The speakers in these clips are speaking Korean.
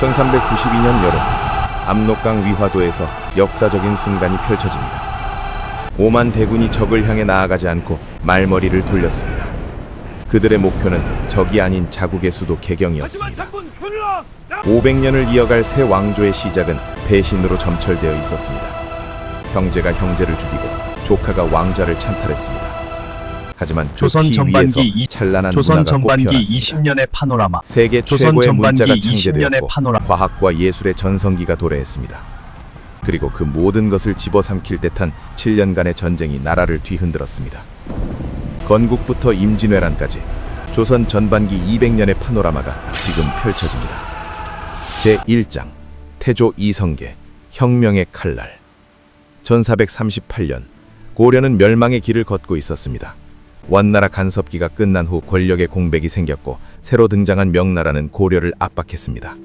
1392년 여름, 압록강 위화도에서 역사적인 순간이 펼쳐집니다. 오만 대군이 적을 향해 나아가지 않고 말머리를 돌렸습니다. 그들의 목표는 적이 아닌 자국의 수도 개경이었습니다. 500년을 이어갈 새 왕조의 시작은 배신으로 점철되어 있었습니다. 형제가 형제를 죽이고 조카가 왕좌를 찬탈했습니다. 하지만 조선 전반기 찬란한 조선 문화가 전반기 꽃피어났습니다. 20년의 파노라마. 세계 조선 최고의 전반기 문자가 20년의 창제되었고 파노라마. 과학과 예술의 전성기가 도래했습니다. 그리고 그 모든 것을 집어삼킬 듯한 7년간의 전쟁이 나라를 뒤흔들었습니다. 건국부터 임진왜란까지 조선 전반기 200년의 파노라마가 지금 펼쳐집니다. 제1장 태조 이성계 혁명의 칼날. 1438년 고려는 멸망의 길을 걷고 있었습니다. 원나라 간섭기가 끝난 후 권력의 공백이 생겼고 새로 등장한 명나라는 고려를 압박했습니다.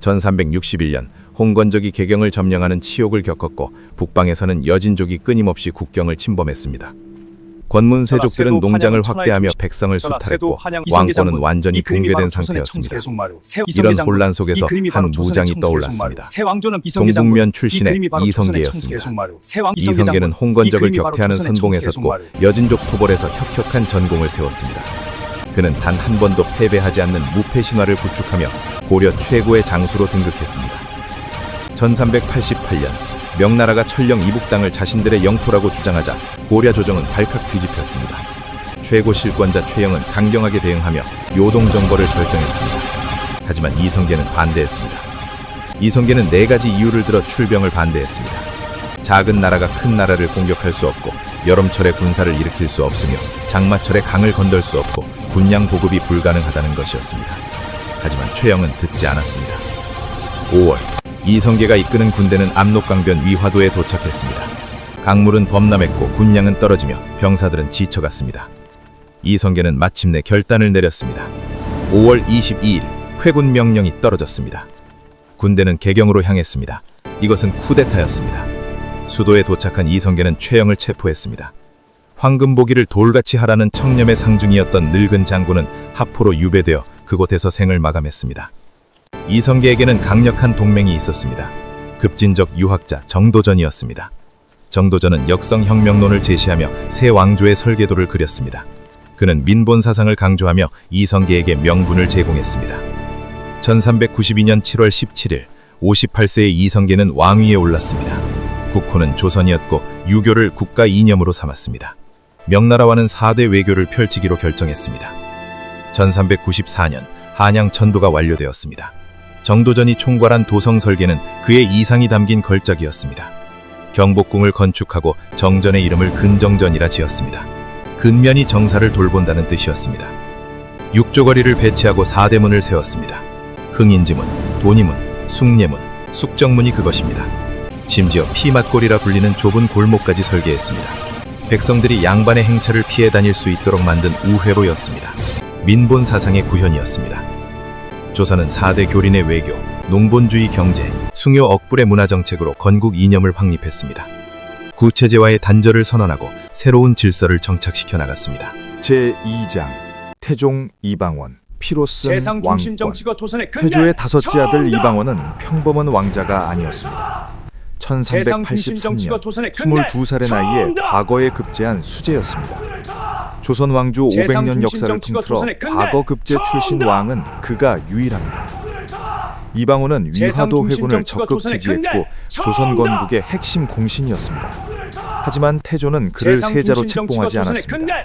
1361년 홍건적이 개경을 점령하는 치욕을 겪었고 북방에서는 여진족이 끊임없이 국경을 침범했습니다. 권문세족들은 농장을 확대하며 백성을 수탈했고 왕권은 완전히 붕괴된 상태였습니다. 이런 혼란 속에서 한 무장이 떠올랐습니다. 동북면 출신의 이성계였습니다. 이성계는 홍건적을 격퇴하는 선봉에 섰고 여진족 토벌에서 혁혁한 전공을 세웠습니다. 그는 단 한 번도 패배하지 않는 무패 신화를 구축하며 고려 최고의 장수로 등극했습니다. 1388년 명나라가 천령 이북 땅을 자신들의 영토라고 주장하자 고려 조정은 발칵 뒤집혔습니다. 최고 실권자 최영은 강경하게 대응하며 요동정벌을 설정했습니다. 하지만 이성계는 반대했습니다. 이성계는 4가지 이유를 들어 출병을 반대했습니다. 작은 나라가 큰 나라를 공격할 수 없고 여름철에 군사를 일으킬 수 없으며 장마철에 강을 건널 수 없고 군량 보급이 불가능하다는 것이었습니다. 하지만 최영은 듣지 않았습니다. 5월 이성계가 이끄는 군대는 압록강변 위화도에 도착했습니다. 강물은 범람했고 군량은 떨어지며 병사들은 지쳐갔습니다. 이성계는 마침내 결단을 내렸습니다. 5월 22일 회군 명령이 떨어졌습니다. 군대는 개경으로 향했습니다. 이것은 쿠데타였습니다. 수도에 도착한 이성계는 최영을 체포했습니다. 황금보기를 돌같이 하라는 청렴의 상중이었던 늙은 장군은 하포로 유배되어 그곳에서 생을 마감했습니다. 이성계에게는 강력한 동맹이 있었습니다. 급진적 유학자 정도전이었습니다. 정도전은 역성혁명론을 제시하며 새 왕조의 설계도를 그렸습니다. 그는 민본 사상을 강조하며 이성계에게 명분을 제공했습니다. 1392년 7월 17일 58세의 이성계는 왕위에 올랐습니다. 국호는 조선이었고 유교를 국가 이념으로 삼았습니다. 명나라와는 4대 외교를 펼치기로 결정했습니다. 1394년 한양 천도가 완료되었습니다. 정도전이 총괄한 도성 설계는 그의 이상이 담긴 걸작이었습니다. 경복궁을 건축하고 정전의 이름을 근정전이라 지었습니다. 근면이 정사를 돌본다는 뜻이었습니다. 육조거리를 배치하고 4대문을 세웠습니다. 흥인지문, 도니문, 숭례문, 숙정문이 그것입니다. 심지어 피맛골이라 불리는 좁은 골목까지 설계했습니다. 백성들이 양반의 행차를 피해 다닐 수 있도록 만든 우회로였습니다. 민본 사상의 구현이었습니다. 조선은 4대 교린의 외교, 농본주의 경제, 숭요 억불의 문화정책으로 건국 이념을 확립했습니다. 구체제와의 단절을 선언하고 새로운 질서를 정착시켜 나갔습니다. 제2장 태종 이방원 피로 쓴 세상 중심 왕권. 정치가 조선의 태조의 5째 아들 이방원은 평범한 왕자가 아니었습니다. 1383년 22살의 나이에 과거에 급제한 수제였습니다. 조선 왕조 500년 역사를 통틀어 과거 급제 출신 왕은 그가 유일합니다. 이방원은 위화도 회군을 적극 지지했고 조선 건국의 핵심 공신이었습니다. 하지만 태조는 그를 세자로 책봉하지 않았습니다.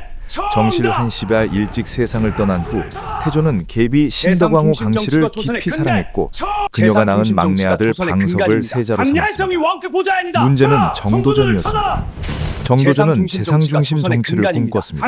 정실 한 10여 일찍 세상을 떠난 후 태조는 계비 신덕왕후 강씨를 깊이 사랑했고 그녀가 낳은 막내 아들 방석을 세자로 삼았습니다. 문제는 정도전이었습니다. 정도전은 재상 중심 정치를 꿈꿨습니다.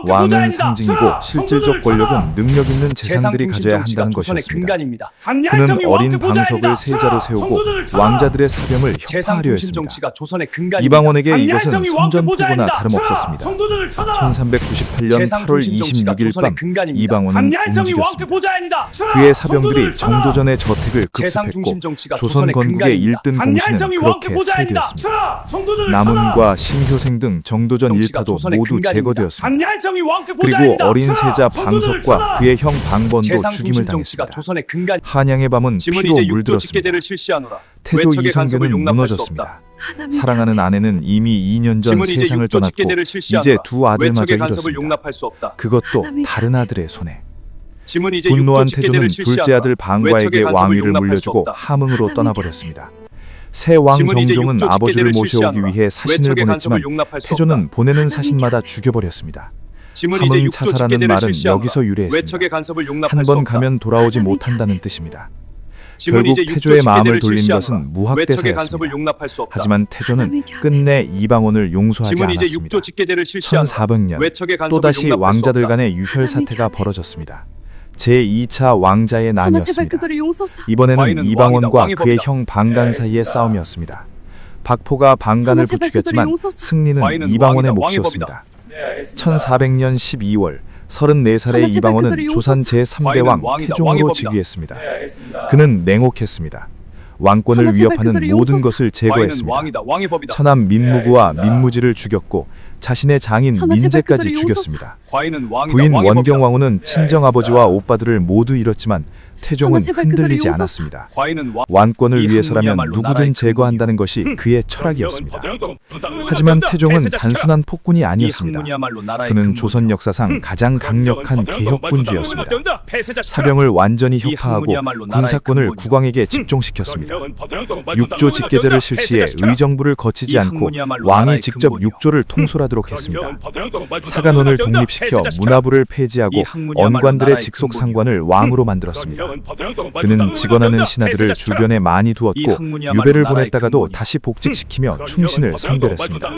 왕은 상징이고 실질적 권력은 능력 있는 재상들이 가져야 한다는 것이었습니다. 그는 어린 방석을 세자로 세우고 왕자들의 사병을 혁파하려 했습니다. 이방원에게 이것은 선전포고나 다름없었습니다. 1398년 8월 26일 밤 이방원은 움직였습니다. 그의 사병들이 정도전의 저택을 급습했고 조선 건국의 1등 공신은 그렇게 설계되었습니다. 남원과 신 홍효생 등 정도전 일파도 모두 제거되었습니다. 한야성이 왕급 그리고 보좌입니다. 어린 세자 방석과 전투들을 그의 형 방번도 재상 죽임을 중심 정치가 당했습니다. 조선의 근간. 한양의 밤은 지문 피로 이제 6조 물들었습니다. 직계제를 실시하노라. 태조 외척의 간섭을 이성계는 용납할 수 없다. 무너졌습니다. 사랑하는 아내는 이미 2년 전 지문 이제 세상을 6조 떠났고 직계제를 실시하노라. 이제 두 아들마저 외척의 간섭을 잃었습니다. 용납할 수 없다. 그것도 다른 아들의 손에. 지문 이제 분노한 6조 직계제를 태조는 실시하노라. 둘째 아들 방과에게 외척의 간섭을 왕위를 용납할 수 물려주고 없다. 함흥으로 떠나버렸습니다. 새 왕 지문 이제 정종은 6조 아버지를 직계제를 모셔오기 실시하노라. 위해 사신을 외척의 보냈지만 간섭을 용납할 수 태조는 없다. 보내는 사신마다 죽여버렸습니다. 지문 이제 함흥 6조 차사라는 직계제를 말은 실시하노라. 여기서 유래했습니다. 외척의 간섭을 용납할 한 수 번 없다. 가면 돌아오지 못한다는 뜻입니다. 지문 결국 이제 6조 태조의 마음을 직계제를 돌린 실시하노라. 것은 외척의 무학대사였습니다. 간섭을 용납할 수 없다. 하지만 태조는 끝내 이방원을 용서하지 지문 이제 않았습니다. 6조 직계제를 실시하노라. 1400년 외척의 간섭을 또다시 용납할 수 왕자들 없다. 간의 유혈 사태가 벌어졌습니다. 제2차 왕자의 제발 난이었습니다. 그거를 용서사. 이번에는 왕이는 이방원과 왕이다, 왕의 그의 법이다. 형 방간 사이의 싸움이었습니다. 박포가 방간을 제발 부추겼지만 그거를 용서사. 승리는 왕이는 이방원의 왕이다, 왕의 몫이었습니다. 1400년 12월 34살의 제발 이방원은 그거를 조선 용서사. 제3대 왕 왕이다, 왕의 태종으로 법이다. 즉위했습니다. 그는 냉혹했습니다. 왕권을 제발 위협하는 그거를 모든 용서사. 것을 왕이는 제거했습니다. 왕이다, 왕의 법이다. 천암 민무구와 민무지를 죽였고 자신의 장인 제발 민재까지 그거를 죽였습니다. 과인은 왕이다, 부인 왕의 법이다. 원경왕후는 친정아버지와 오빠들을 모두 잃었지만 태종은 제발 그거를 흔들리지 용서사. 않았습니다. 과인은 왕권을 이 위해서라면 학문이야말로 나라의 누구든 제거한다는 것이 그의 철학이었습니다. 하지만 태종은 단순한 폭군이 이 아니었습니다. 학문이야말로 나라의 그는 근본이다. 조선 역사상 가장 강력한 개혁군주였습니다. 폐쇄자 사병을 완전히 이 혁파하고 학문이야말로 나라의 군사권을 근본이다. 국왕에게 집중시켰습니다. 6조 직계제를 실시해 의정부를 거치지 이 않고 학문이야말로 왕이 나라의 직접 근본이요. 6조를 통솔하도록 했습니다. 사관원을 사간원을 독립시켜 문화부를 폐지하고 이 학문이야말로 언관들의 나라의 직속 근본이요. 상관을 왕으로 만들었습니다. 그는 직원하는 신하들을 주변에 많이 이 두었고 학문이야말로 유배를 나라의 보냈다가도 근본이요. 다시 복직시키며 충신을 선별했습니다.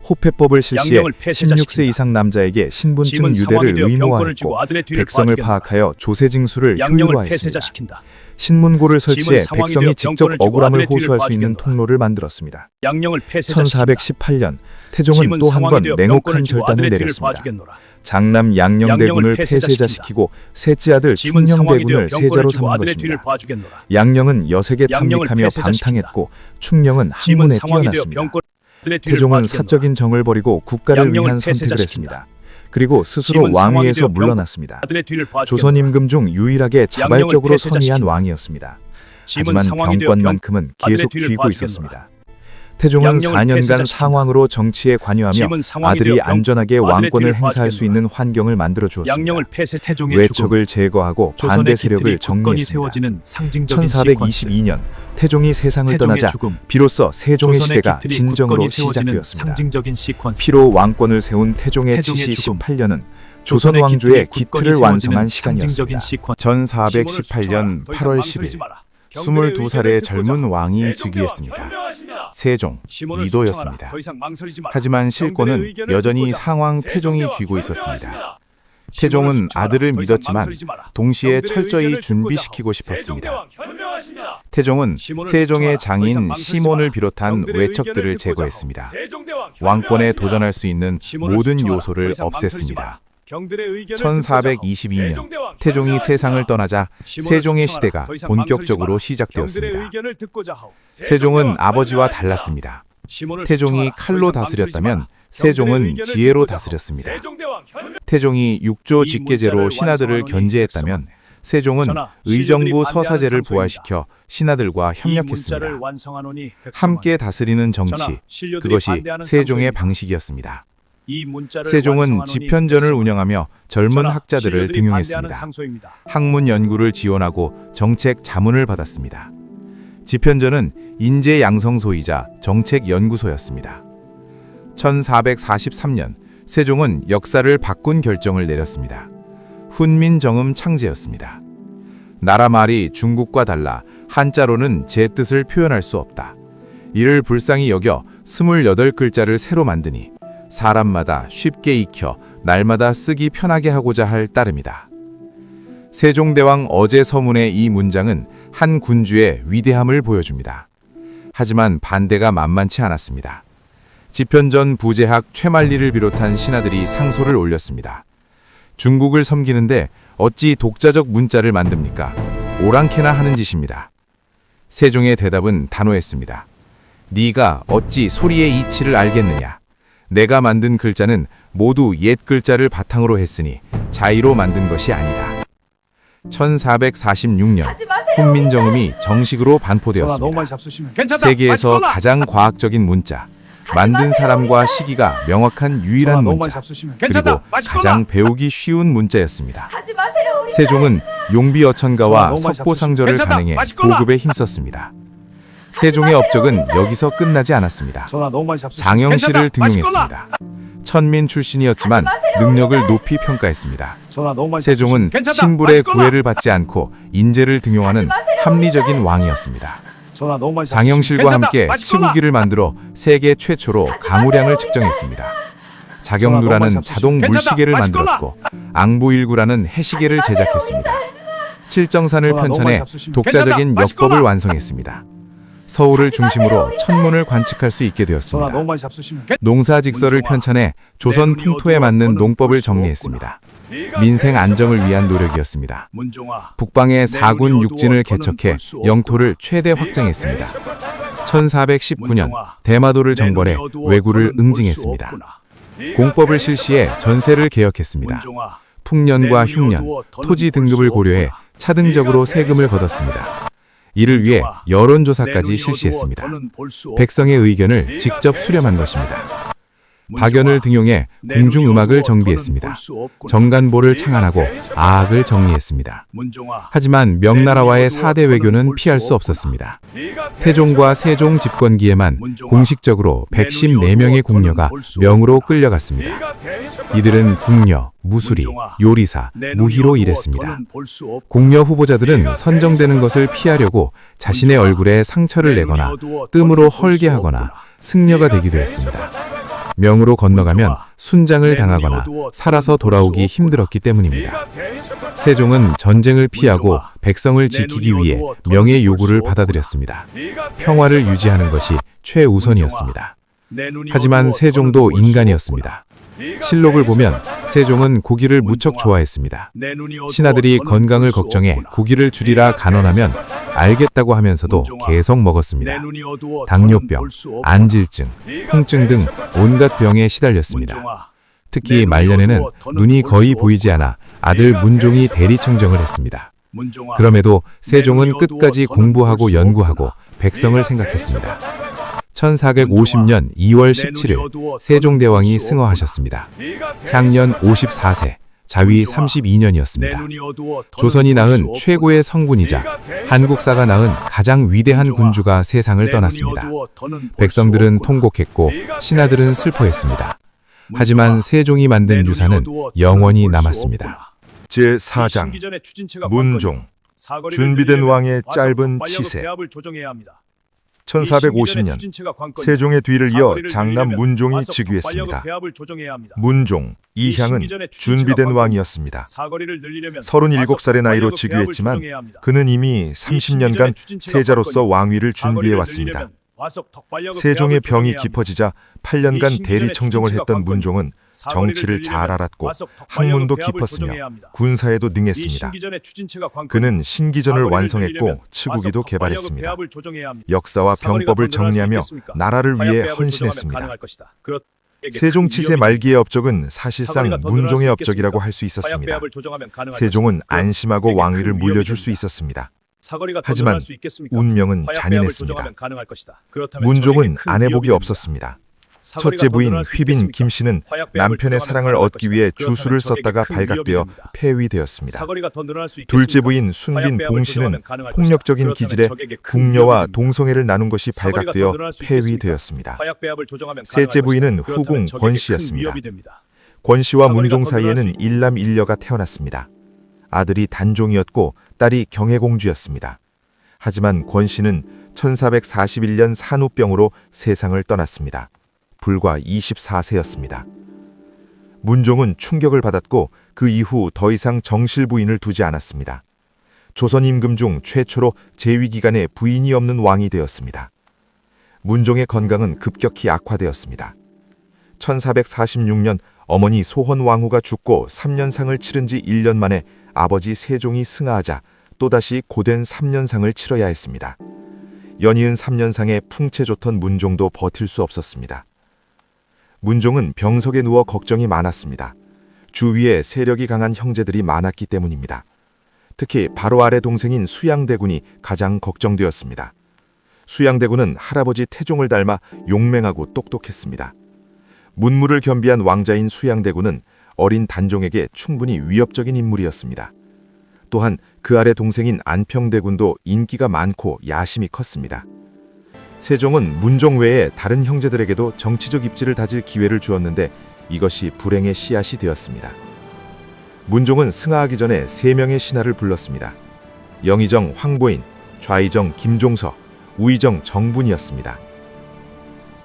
호패법을 실시해 양령을 폐쇄자시킨다. 16세 이상 남자에게 신분증 짐은 유대를 상황이 되어 병권을 쥐고 의무화했고 아들의 뒤를 백성을 봐주겠노라. 파악하여 조세징수를 양령을 효율화했습니다. 폐쇄자시킨다. 신문고를 설치해 짐은 상황이 백성이 되어 직접 병권을 쥐고 억울함을 아들의 뒤를 호소할 수 있는 봐주겠노라. 통로를 만들었습니다. 양령을 폐쇄자시킨다. 1418년 태종은 짐은 또 한 상황이 번 되어 냉혹한 병권을 쥐고 결단을 아들의 뒤를 내렸습니다. 봐주겠노라. 장남 양녕대군을 양령을 폐쇄자시킨다. 폐쇄자시키고 셋째 아들 짐은 상황이 되어 충녕대군을 병권을 세자로 쥐고 삼은 아들의 뒤를 것입니다. 봐주겠노라. 양녕은 여색에 양령을 탐닉하며 폐쇄자시킨다. 방탕했고 충녕은 짐은 학문에 상황이 되어 뛰어났습니다. 병권을 아들의 뒤를 태종은 봐주겠노라. 사적인 정을 버리고 국가를 양령을 위한 선택을 폐쇄자시킨다. 했습니다. 그리고 스스로 짐은 상황이 왕위에서 되어 병- 물러났습니다. 아들의 뒤를 봐주겠노라. 조선 임금 중 유일하게 자발적으로 폐쇄자시킨다. 선의한 왕이었습니다. 짐은 하지만 상황이 되어 병권만큼은 아들의 계속 뒤를 쥐고 봐주겠노라. 있었습니다. 태종은 양령을 4년간 폐쇄자시킨다. 상황으로 정치에 관여하며 짐은 상황이 아들이 되어 안전하게 아들의 왕권을 뒤를 행사할 수 봐주겠노라. 있는 환경을 만들어 주었습니다. 양령을 폐쇄 태종의 죽음. 외척을 제거하고 조선의 반대 기틀이 세력을 굳건히 정리했습니다. 세워지는 상징적인 시퀀스. 1422년 태종이 세상을 태종의 떠나자 죽음. 비로소 세종의 조선의 시대가 기틀이 진정으로 굳건히 세워지는 시작되었습니다. 상징적인 시퀀스. 피로 왕권을 세운 태종의 태종의 치시 죽음. 18년은 조선의 조선 왕조의 기틀이 기틀을 굳건히 완성한 세워지는 시간이었습니다. 상징적인 시퀀스. 1418년 8월 10일 22살의 젊은 왕이 즉위했습니다. 세종 이도였습니다. 하지만 실권은 여전히 상왕 태종이 쥐고 있었습니다. 태종은 아들을 믿었지만 동시에 철저히 준비시키고 싶었습니다. 태종은 세종의 장인 시몬을 비롯한 외척들을 제거했습니다. 왕권에 도전할 수 있는 모든 요소를 없앴습니다. 1422년 태종이 세상을 떠나자 세종의 시대가 본격적으로 시작되었습니다. 세종은 아버지와 달랐습니다. 태종이 칼로 다스렸다면 세종은 지혜로 다스렸습니다. 태종이 6조 직계제로 신하들을 견제했다면 세종은 의정부 서사제를 부활시켜 신하들과 협력했습니다. 함께 다스리는 정치, 그것이 세종의 방식이었습니다. 세종은 집현전을 운영하며 젊은 학자들을 등용했습니다. 학문 연구를 지원하고 정책 자문을 받았습니다. 집현전은 인재 양성소이자 정책 연구소였습니다. 1443년 세종은 역사를 바꾼 결정을 내렸습니다. 훈민정음 창제였습니다. 나라 말이 중국과 달라 한자로는 제 뜻을 표현할 수 없다. 이를 불쌍히 여겨 28글자를 새로 만드니 사람마다 쉽게 익혀 날마다 쓰기 편하게 하고자 할 따름이다. 세종대왕 어제 서문의 이 문장은 한 군주의 위대함을 보여줍니다. 하지만 반대가 만만치 않았습니다. 집현전 부제학 최만리를 비롯한 신하들이 상소를 올렸습니다. 중국을 섬기는데 어찌 독자적 문자를 만듭니까? 오랑캐나 하는 짓입니다. 세종의 대답은 단호했습니다. 네가 어찌 소리의 이치를 알겠느냐? 내가 만든 글자는 모두 옛 글자를 바탕으로 했으니 자의로 만든 것이 아니다. 1446년 훈민정음이 정식으로 반포되었습니다. 세계에서 가장 과학적인 문자, 만든 사람과 시기가 명확한 유일한 문자, 그리고 가장 배우기 쉬운 문자였습니다. 세종은 용비어천가와 석보상절을 간행해 보급에 힘썼습니다. 세종의 업적은 여기서 끝나지 않았습니다. 장영실을 등용했습니다. 천민 출신이었지만 능력을 높이 평가했습니다. 세종은 신불의 구애를 받지 않고 인재를 등용하는 합리적인 왕이었습니다. 장영실과 함께 치구기를 만들어 세계 최초로 강우량을 측정했습니다. 자경루라는 자동 물시계를 만들었고 앙부일구라는 해시계를 제작했습니다. 칠정산을 편찬해 독자적인 역법을 완성했습니다. 서울을 중심으로 천문을 관측할 수 있게 되었습니다. 농사직설을 편찬해 조선 풍토에 맞는 농법을 정리했습니다. 민생 안정을 위한 노력이었습니다. 북방의 4군 육진을 개척해 영토를 최대 확장했습니다. 1419년 대마도를 정벌해 왜구를 응징했습니다. 공법을 실시해 전세를 개혁했습니다. 풍년과 흉년, 토지 등급을 고려해 차등적으로 세금을 걷었습니다. 이를 위해 여론조사까지 실시했습니다. 백성의 의견을 직접 수렴한 것입니다. 박연을 등용해 궁중음악을 정비했습니다. 정간보를 창안하고 아악을 정리했습니다. 하지만 명나라와의 4대 외교는 피할 수 없었습니다. 태종과 세종 집권기에만 공식적으로 114명의 궁녀가 명으로 끌려갔습니다. 이들은 궁녀, 무수리, 요리사, 무희로 일했습니다. 궁녀 후보자들은 선정되는 것을 피하려고 자신의 얼굴에 상처를 내거나 뜸으로 헐게하거나 승려가 되기도 했습니다. 명으로 건너가면 순장을 당하거나 살아서 돌아오기 힘들었기 때문입니다. 세종은 전쟁을 피하고 백성을 지키기 위해 명의 요구를 받아들였습니다. 평화를 유지하는 것이 최우선이었습니다. 하지만 세종도 인간이었습니다. 실록을 보면 세종은 고기를 무척 좋아했습니다. 신하들이 건강을 걱정해 고기를 줄이라 간언하면 알겠다고 하면서도 계속 먹었습니다. 당뇨병, 안질증, 풍증 등 온갖 병에 시달렸습니다. 특히 말년에는 눈이 거의 보이지 않아 아들 문종이 대리청정을 했습니다. 그럼에도 세종은 끝까지 공부하고 연구하고 백성을 생각했습니다. 1450년 2월 17일 세종대왕이 승허하셨습니다. 향년 54세, 자위 32년이었습니다. 조선이 낳은 최고의 성군이자 한국사가 낳은 가장 위대한 군주가 세상을 떠났습니다. 백성들은 통곡했고 신하들은 슬퍼했습니다. 하지만 세종이 만든 유산은 영원히 남았습니다. 제4장 문종, 준비된 왕의 짧은 치세. 1450년 세종의 뒤를 이어 장남 문종이 즉위했습니다. 문종, 이향은 준비된 왕이었습니다. 37살의 나이로 즉위했지만 그는 이미 30년간 세자로서 왕위를 준비해왔습니다. 세종의 병이 깊어지자 8년간 대리청정을 했던 문종은 정치를 잘 알았고 학문도 깊었으며 군사에도 능했습니다. 그는 신기전을 완성했고 치구기도 개발했습니다. 역사와 병법을 정리하며 나라를 위해 헌신했습니다. 세종 치세 말기의 업적은 사실상 문종의 업적이라고 할 수 있었습니다. 세종은 안심하고 왕위를 물려줄 수 있었습니다. 하지만 운명은 잔인했습니다. 문종은 아내복이 없었습니다. 첫째 부인 휘빈 김씨는 남편의 사랑을 얻기 위해 주술을 썼다가 발각되어 폐위되었습니다. 둘째 부인 순빈 봉씨는 폭력적인 기질에 궁녀와 동성애를 나눈 것이 발각되어 폐위되었습니다. 셋째 부인은 후궁 권씨였습니다. 권씨와 문종 사이에는 일남일녀가 태어났습니다. 아들이 단종이었고 딸이 경혜공주였습니다. 하지만 권씨는 1441년 산후병으로 세상을 떠났습니다. 불과 24세였습니다. 문종은 충격을 받았고 그 이후 더 이상 정실 부인을 두지 않았습니다. 조선 임금 중 최초로 재위기간에 부인이 없는 왕이 되었습니다. 문종의 건강은 급격히 악화되었습니다. 1446년 어머니 소헌왕후가 죽고 3년상을 치른 지 1년 만에 아버지 세종이 승하하자 또다시 고된 3년상을 치러야 했습니다. 연이은 3년상에 풍채 좋던 문종도 버틸 수 없었습니다. 문종은 병석에 누워 걱정이 많았습니다. 주위에 세력이 강한 형제들이 많았기 때문입니다. 특히 바로 아래 동생인 수양대군이 가장 걱정되었습니다. 수양대군은 할아버지 태종을 닮아 용맹하고 똑똑했습니다. 문무를 겸비한 왕자인 수양대군은 어린 단종에게 충분히 위협적인 인물이었습니다. 또한 그 아래 동생인 안평대군도 인기가 많고 야심이 컸습니다. 세종은 문종 외에 다른 형제들에게도 정치적 입지를 다질 기회를 주었는데 이것이 불행의 씨앗이 되었습니다. 문종은 승하하기 전에 3명의 신하를 불렀습니다. 영의정 황보인, 좌의정 김종서, 우의정 정분이었습니다.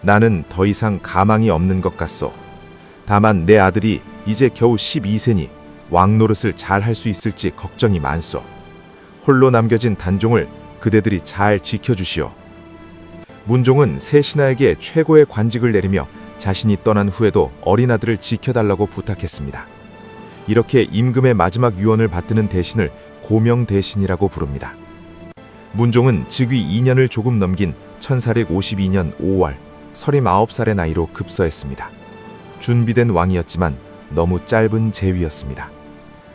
나는 더 이상 가망이 없는 것 같소. 다만 내 아들이 이제 겨우 12세니 왕노릇을 잘 할 수 있을지 걱정이 많소. 홀로 남겨진 단종을 그대들이 잘 지켜주시오. 문종은 세 신하에게 최고의 관직을 내리며 자신이 떠난 후에도 어린 아들을 지켜달라고 부탁했습니다. 이렇게 임금의 마지막 유언을 받드는 대신을 고명대신이라고 부릅니다. 문종은 즉위 2년을 조금 넘긴 1452년 5월 39살의 나이로 급서했습니다. 준비된 왕이었지만 너무 짧은 재위였습니다.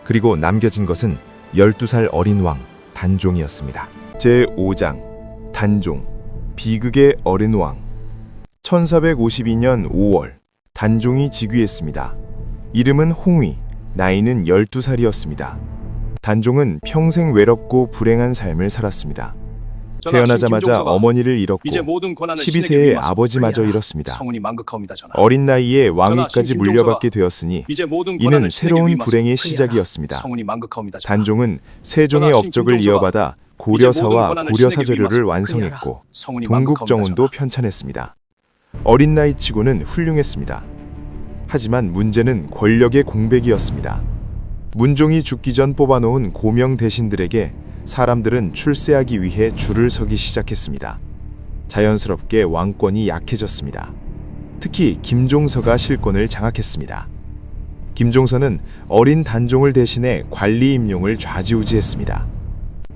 그리고 남겨진 것은 12살 어린 왕 단종이었습니다. 제5장 단종 비극의 어린 왕 1452년 5월 단종이 즉위했습니다. 이름은 홍위, 나이는 12살이었습니다. 단종은 평생 외롭고 불행한 삶을 살았습니다. 태어나자마자 어머니를 잃었고 12세에 아버지마저 잃었습니다. 어린 나이에 왕위까지 물려받게 되었으니 이는 새로운 불행의 시작이었습니다. 단종은 세종의 업적을 이어받아 고려사와 고려사저료를 완성했고 동국정운도 편찬했습니다. 어린 나이치고는 훌륭했습니다. 하지만 문제는 권력의 공백이었습니다. 문종이 죽기 전 뽑아놓은 고명 대신들에게 사람들은 출세하기 위해 줄을 서기 시작했습니다. 자연스럽게 왕권이 약해졌습니다. 특히 김종서가 실권을 장악했습니다. 김종서는 어린 단종을 대신해 관리 임용을 좌지우지했습니다.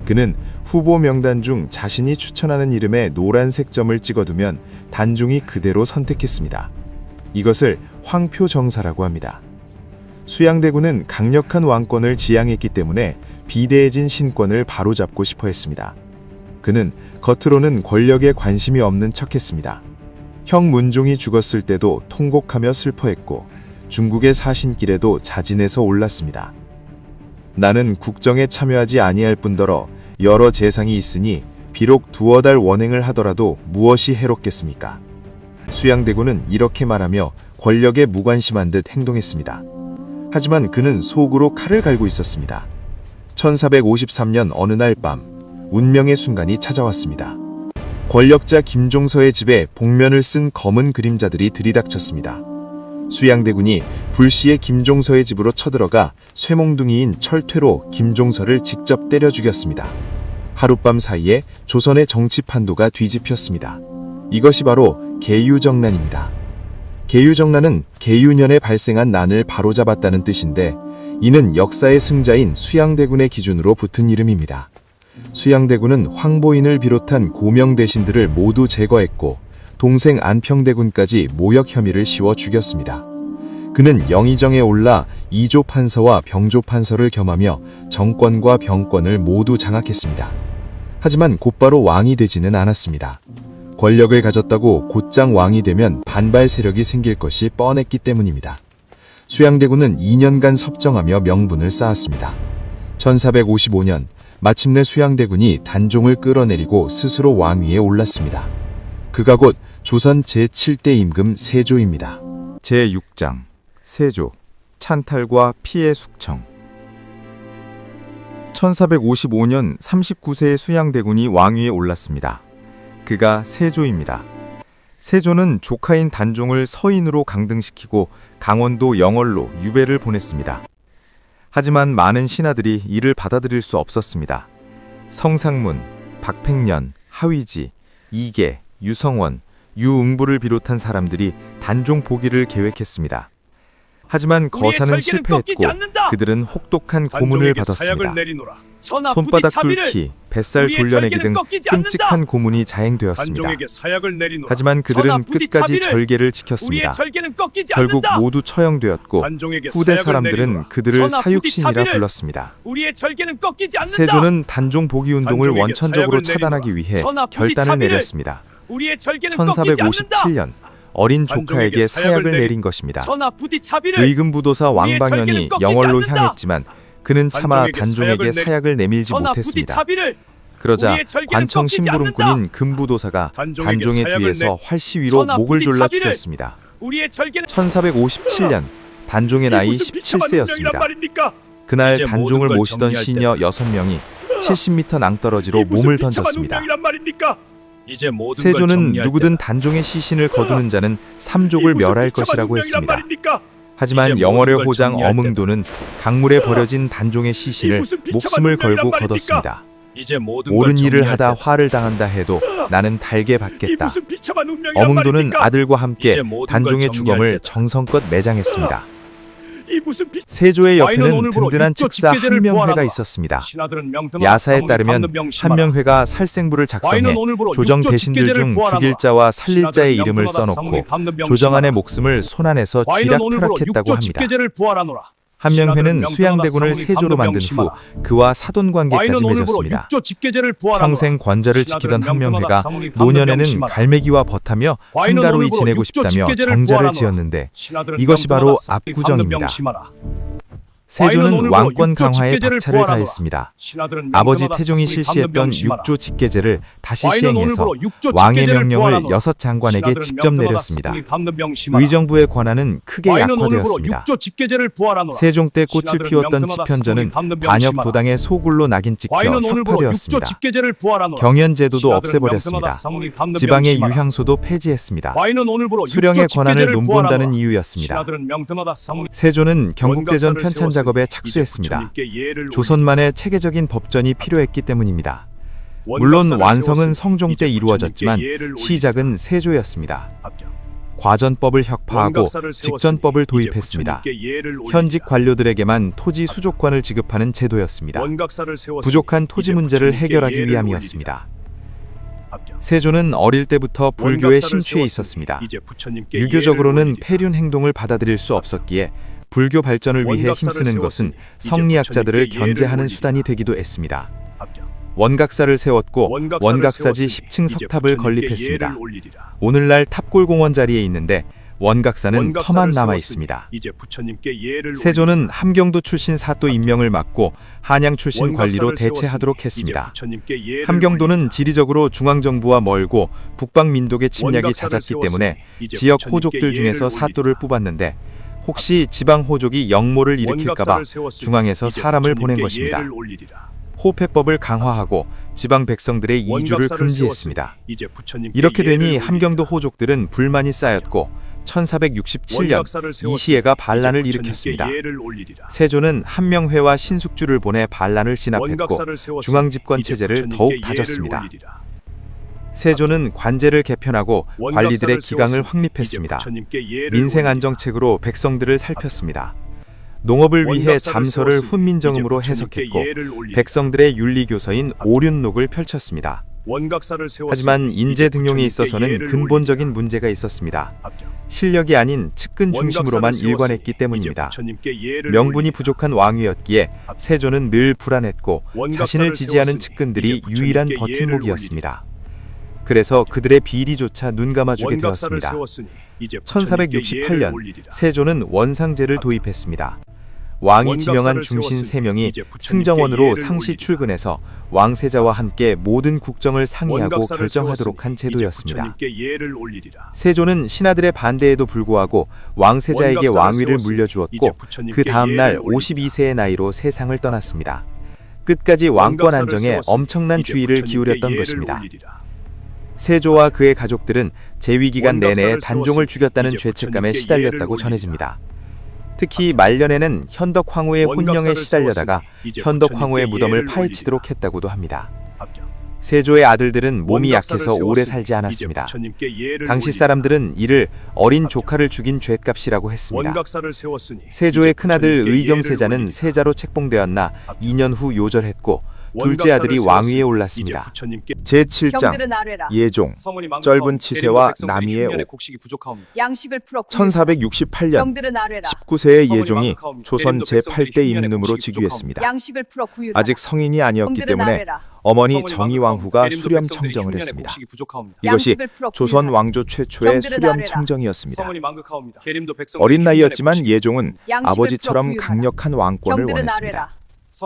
그는 후보 명단 중 자신이 추천하는 이름에 노란색 점을 찍어두면 단종이 그대로 선택했습니다. 이것을 황표정사라고 합니다. 수양대군은 강력한 왕권을 지향했기 때문에 비대해진 신권을 바로잡고 싶어 했습니다. 그는 겉으로는 권력에 관심이 없는 척했습니다. 형 문종이 죽었을 때도 통곡하며 슬퍼했고 중국의 사신길에도 자진해서 올랐습니다. 나는 국정에 참여하지 아니할 뿐더러 여러 재상이 있으니 비록 두어 달 원행을 하더라도 무엇이 해롭겠습니까? 수양대군은 이렇게 말하며 권력에 무관심한 듯 행동했습니다. 하지만 그는 속으로 칼을 갈고 있었습니다. 1453년 어느 날 밤 운명의 순간이 찾아왔습니다. 권력자 김종서의 집에 복면을 쓴 검은 그림자들이 들이닥쳤습니다. 수양대군이 불시에 김종서의 집으로 쳐들어가 쇠몽둥이인 철퇴로 김종서를 직접 때려 죽였습니다. 하룻밤 사이에 조선의 정치 판도가 뒤집혔습니다. 이것이 바로 계유정난입니다. 계유정난은 계유년에 발생한 난을 바로잡았다는 뜻인데 이는 역사의 승자인 수양대군의 기준으로 붙은 이름입니다. 수양대군은 황보인을 비롯한 고명 대신들을 모두 제거했고 동생 안평대군까지 모욕 혐의를 씌워 죽였습니다. 그는 영의정에 올라 이조판서와 병조판서를 겸하며 정권과 병권을 모두 장악했습니다. 하지만 곧바로 왕이 되지는 않았습니다. 권력을 가졌다고 곧장 왕이 되면 반발 세력이 생길 것이 뻔했기 때문입니다. 수양대군은 2년간 섭정하며 명분을 쌓았습니다. 1455년 마침내 수양대군이 단종을 끌어내리고 스스로 왕위에 올랐습니다. 그가 곧 조선 제7대 임금 세조입니다. 제6장 세조 찬탈과 피해 숙청 1455년 39세의 수양대군이 왕위에 올랐습니다. 그가 세조입니다. 세조는 조카인 단종을 서인으로 강등시키고 강원도 영월로 유배를 보냈습니다. 하지만 많은 신하들이 이를 받아들일 수 없었습니다. 성상문, 박팽년, 하위지, 이계, 유성원, 유응부를 비롯한 사람들이 단종 포기를 계획했습니다. 하지만 거사는 실패했고 그들은 혹독한 고문을 받았습니다. 손바닥 뚫기, 뱃살 돌려내기 등 끔찍한 고문이 자행되었습니다. 하지만 그들은 끝까지 절개를 지켰습니다. 결국 모두 처형되었고 후대 사람들은 그들을 사육신이라 불렀습니다. 세조는 단종 복위 운동을 원천적으로 차단하기 위해 결단을 내렸습니다. 1457년 어린 조카에게 사약을 내린 것입니다. 의금부도사 왕방연이 영월로 향했지만 그는 차마 단종에게 사약을 내밀지 못했습니다. 그러자 관청 심부름꾼인 금부도사가 단종의 뒤에서 활시위로 목을 졸라 죽였습니다. 1457년 단종의 나이 17세였습니다. 그날 단종을 모시던 시녀 6명이 70m 낭떠러지로 몸을 던졌습니다. 세조는 누구든 단종의 시신을 거두는 자는 삼족을 멸할 것이라고 했습니다. 하지만 영월의 호장 어몽도는 강물에 버려진 단종의 시신을 목숨을 걸고 거뒀습니다. 옳은 일을 하다 화를 당한다 해도 나는 달게 받겠다. 어몽도는 아들과 함께 단종의 주검을 정성껏 매장했습니다. 세조의 옆에는 든든한 측사 한명회가 있었습니다. 야사에 따르면 한명회가 살생부를 작성해 조정 대신들 중 죽일 자와 살릴 자의 이름을 써놓고 조정안의 목숨을 손안에서 쥐락펴락했다고 합니다. 한명회는 수양대군을 세조로 만든 후 그와 사돈관계까지 맺었습니다. 평생 권좌를 지키던 한명회가 노년에는 갈매기와 벗하며 한가로이 지내고 싶다며 정자를 지었는데 이것이 바로 압구정입니다. 세조는 왕권 강화에 박차를 가했습니다. 아버지 태종이 실시했던 육조 직계제를 다시 시행해서 왕의 명령을 6장관에게 직접 내렸습니다. 의정부의 권한은 크게 약화되었습니다. 세종 때 꽃을 피웠던 집현전은 반역 도당의 소굴로 낙인 찍혀 혁파되었습니다. 경연제도도 없애버렸습니다. 지방의 유향소도 폐지했습니다. 수령의 권한을 논본다는 이유였습니다. 세조는 경국대전 편찬 작업에 착수했습니다. 조선만의 체계적인 법전이 필요했기 때문입니다. 물론 완성은 성종 때 이루어졌지만 시작은 세조였습니다. 과전법을 혁파하고 직전법을 도입했습니다. 현직 관료들에게만 토지 수족권을 지급하는 제도였습니다. 부족한 토지 문제를 해결하기 위함이었습니다. 세조는 어릴 때부터 불교에 심취해 있었습니다. 유교적으로는 폐륜 행동을 받아들일 수 없었기에 불교 발전을 위해 힘쓰는 것은 성리학자들을 견제하는 수단이 되기도 했습니다. 원각사를 세웠고 원각사지 10층 석탑을 건립했습니다. 오늘날 탑골공원 자리에 있는데 원각사는 터만 남아 있습니다. 세조는 함경도 출신 사또 임명을 맡고 한양 출신 관리로 대체하도록 했습니다. 함경도는 지리적으로 중앙정부와 멀고 북방민독의 침략이 잦았기 때문에 지역 호족들 중에서 사또를 뽑았는데 혹시 지방 호족이 역모를 일으킬까봐 중앙에서 사람을 보낸 것입니다. 호패법을 강화하고 지방 백성들의 이주를 금지했습니다. 이렇게 되니 함경도 호족들은 불만이 쌓였고 1467년 이시애가 반란을 일으켰습니다. 세조는 한명회와 신숙주를 보내 반란을 진압했고 중앙집권 체제를 더욱 다졌습니다. 세조는 관제를 개편하고 관리들의 기강을 확립했습니다. 민생안정책으로 백성들을 살폈습니다. 농업을 위해 잠서를 훈민정음으로 해석했고 백성들의 윤리교서인 오륜록을 펼쳤습니다. 하지만 인재 등용에 있어서는 근본적인 문제가 있었습니다. 실력이 아닌 측근 중심으로만 일관했기 때문입니다. 명분이 부족한 왕위였기에 세조는 늘 불안했고 자신을 지지하는 측근들이 유일한 버팀목이었습니다. 그래서 그들의 비리조차 눈감아주게 되었습니다. 1468년 세조는 원상제를 도입했습니다. 왕이 지명한 중신 3명이 승정원으로 상시 출근해서 왕세자와 함께 모든 국정을 상의하고 결정하도록 한 제도였습니다. 세조는 신하들의 반대에도 불구하고 왕세자에게 왕위를 물려주었고 그 다음날 52세의 나이로 세상을 떠났습니다. 끝까지 왕권 안정에 엄청난 주의를 기울였던 것입니다. 세조와 그의 가족들은 재위기간 내내 단종을 죽였다는 죄책감에 시달렸다고 전해집니다. 특히 말년에는 현덕황후의 혼령에 시달려다가 현덕황후의 무덤을 파헤치도록 했다고도 합니다. 세조의 아들들은 몸이 약해서 오래 살지 않았습니다. 당시 사람들은 이를 어린 조카를 죽인 죗값이라고 했습니다. 세조의 큰아들 의경세자는 세자로 책봉되었나 2년 후 요절했고 둘째 아들이 왕위에 올랐습니다. 제7장 예종 쩔분 치세와 남이의 옥. 양식을 풀어 1468년 19세의 예종이 조선 제8대 임금으로 즉위했습니다. 양식을 풀어 구유라. 아직 성인이 아니었기 때문에 어머니 정의왕후가 수렴 청정을 했습니다. 이것이 조선 왕조 최초의 수렴 청정이었습니다. 어린 나이였지만 예종은 아버지처럼 강력한 왕권을 원했습니다.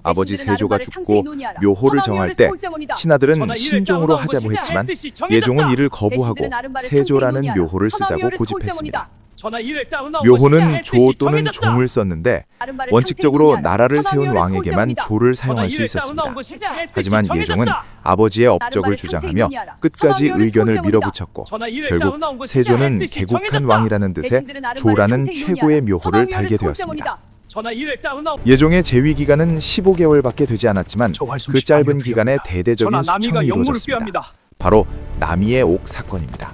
아버지 세조가 죽고 묘호를 정할 때 신하들은 신종으로 하자고 했지만 예종은 이를 거부하고 세조라는 묘호를 쓰자고 고집했습니다. 묘호는 조 또는 종을 썼는데 원칙적으로 나라를 세운 왕에게만 조를 사용할 수 있었습니다. 하지만 예종은 아버지의 업적을 주장하며 끝까지 의견을 밀어붙였고 결국 세조는 개국한 왕이라는 뜻의 조라는 최고의 묘호를 달게 되었습니다. 예종의 재위 기간은 15개월밖에 되지 않았지만 그 짧은 기간에 대대적인 수청이 이루어졌습니다. 바로 남이의 옥 사건입니다.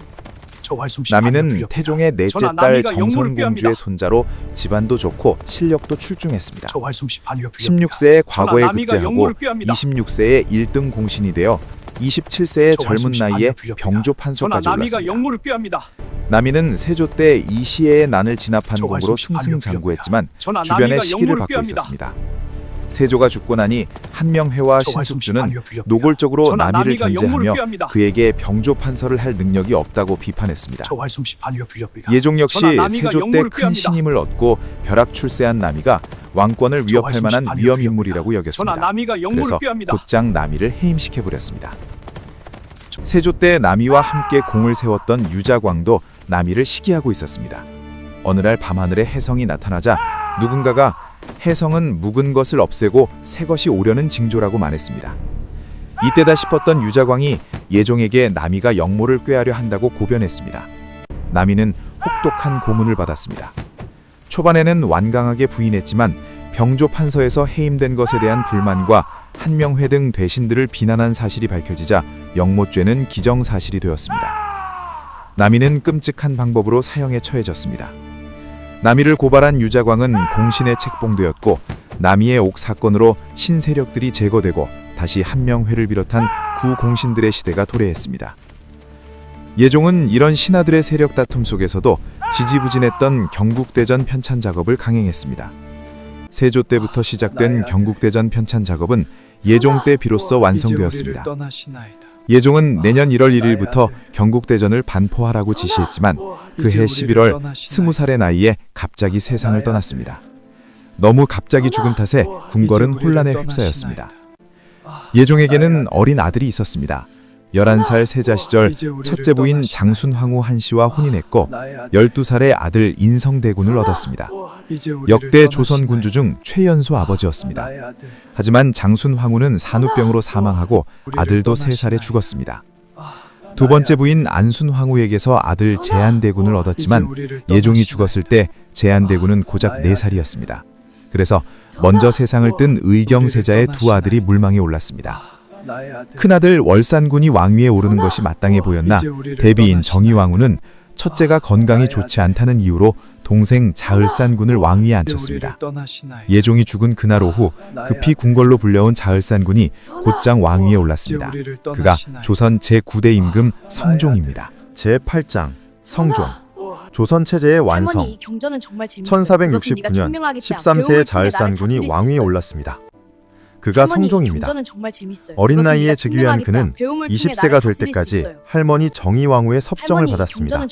남이는 태종의 넷째 딸 정선공주의 손자로 집안도 좋고 실력도 출중했습니다. 16세에 과거에 급제하고 26세에 1등 공신이 되어 27세의 젊은 나이에 병조 판서까지 올랐습니다. 남이는 세조 때 이시애의 난을 진압한 공으로 승승장구했지만 주변의 시기를 받고 있었습니다. 세조가 죽고 나니 한명회와 신숙주는 노골적으로 남이를 견제하며 그에게 병조 판서를 할 능력이 없다고 비판했습니다. 예종 역시 세조 때 큰 신임을 얻고 벼락 출세한 남이가 왕권을 위협할 만한 위험 인물이라고 여겼습니다. 그래서 곧장 남이를 해임시켜버렸습니다. 세조 때 남이와 함께 공을 세웠던 유자광도 남이를 시기하고 있었습니다. 어느 날 밤하늘에 혜성이 나타나자 누군가가 혜성은 묵은 것을 없애고 새 것이 오려는 징조라고 말했습니다. 이때다 싶었던 유자광이 예종에게 남이가 영모를 꾀하려 한다고 고변했습니다. 남이는 혹독한 고문을 받았습니다. 초반에는 완강하게 부인했지만 병조 판서에서 해임된 것에 대한 불만과 한명회 등 대신들을 비난한 사실이 밝혀지자 영모죄는 기정사실이 되었습니다. 남이는 끔찍한 방법으로 사형에 처해졌습니다. 남이를 고발한 유자광은 공신에 책봉되었고 남이의 옥 사건으로 신세력들이 제거되고 다시 한명회를 비롯한 구공신들의 시대가 도래했습니다. 예종은 이런 신하들의 세력 다툼 속에서도 지지부진했던 경국대전 편찬 작업을 강행했습니다. 세조 때부터 시작된 경국대전 편찬 작업은 예종 때 비로소 완성되었습니다. 예종은 내년 1월 1일부터 경국대전을 반포하라고 지시했지만 그해 11월 20살의 나이에 갑자기 세상을 떠났습니다. 너무 갑자기 죽은 탓에 궁궐은 혼란에 휩싸였습니다. 예종에게는 어린 아들이 있었습니다. 11살 세자 시절 첫째 부인 장순황후 한씨와 혼인했고 12살의 아들 인성대군을 얻었습니다. 역대 조선 군주 중 최연소 아버지였습니다. 하지만 장순황후는 산후병으로 사망하고 아들도 3살에 죽었습니다. 두 번째 부인 안순황후에게서 아들 제한대군을 얻었지만 예종이 죽었을 때 제한대군은 고작 4살이었습니다. 그래서 먼저 세상을 뜬 의경세자의 두 아들이 물망에 올랐습니다. 큰아들 월산군이 왕위에 오르는 것이 마땅해 보였나 대비인 정의왕후는 첫째가 건강이 좋지 않다는 이유로 동생 자을산군을 왕위에 앉혔습니다. 예종이 죽은 그날 오후 급히 궁궐로 불려온 자을산군이 곧장 왕위에 올랐습니다. 그가 조선 제9대 임금 성종입니다. 제8장 성종 조선 체제의 완성 1469년 13세의 자을산군이 왕위에 올랐습니다. 그가 성종입니다. 어린 나이에 즉위한 그는 20세가 될 때까지 할머니 정의왕후의 섭정을 받았습니다.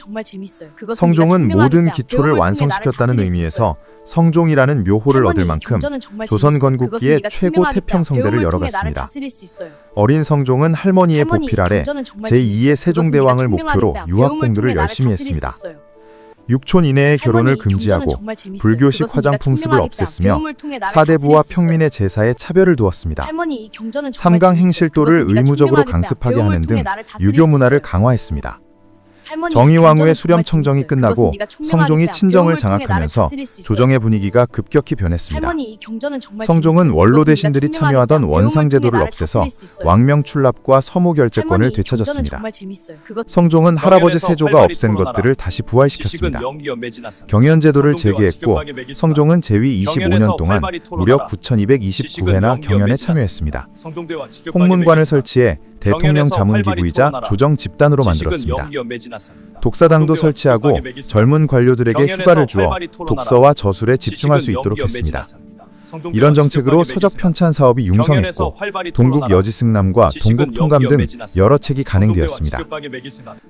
성종은 모든 기초를 완성시켰다는 의미에서 성종이라는 묘호를 얻을 만큼 조선 건국기의 최고 태평성대를 열어갔습니다. 어린 성종은 할머니의 보필 아래 제2의 세종대왕을 목표로 유학공부를 열심히 했습니다. 6촌 이내의 결혼을 금지하고 불교식 화장품 습을 없앴으며 사대부와 평민의 제사에 차별을 두었습니다. 삼강 행실도를 의무적으로 강습하게 하는 등 유교 문화를 강화했습니다. 정의왕후의 수렴 청정이 끝나고 성종이 친정을 장악하면서 조정의 분위기가 급격히 변했습니다. 성종은 원로 대신들이 참여하던 원상제도를 없애서 왕명 출납과 서무 결재권을 되찾았습니다. 성종은 할아버지 세조가 없앤 것들을 다시 부활시켰습니다. 경연제도를 재개했고 성종은 제위 25년 동안 무려 9,229회나 경연에 참여했습니다. 홍문관을 설치해 대통령 자문기구이자 조정 집단으로 만들었습니다. 독사당도 설치하고 젊은 관료들에게 휴가를 주어 독서와 저술에 집중할 수 있도록 했습니다. 이런 정책으로 서적 편찬 사업이 융성했고 동국 여지승남과 동국 통감 등 여러 책이 간행되었습니다.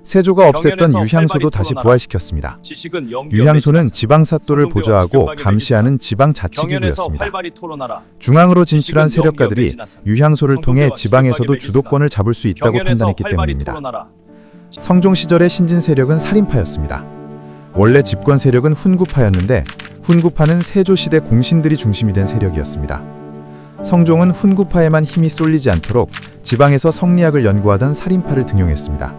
세조가 없앴던 유향소도 다시 부활시켰습니다. 유향소는 지방사또를 보좌하고 감시하는 지방자치기구였습니다. 중앙으로 진출한 세력가들이 유향소를 통해 지방에서도 주도권을 잡을 수 있다고 판단했기 때문입니다. 성종 시절의 신진 세력은 살인파였습니다. 원래 집권 세력은 훈구파였는데 훈구파는 세조시대 공신들이 중심이 된 세력이었습니다. 성종은 훈구파에만 힘이 쏠리지 않도록 지방에서 성리학을 연구하던 살인파를 등용했습니다.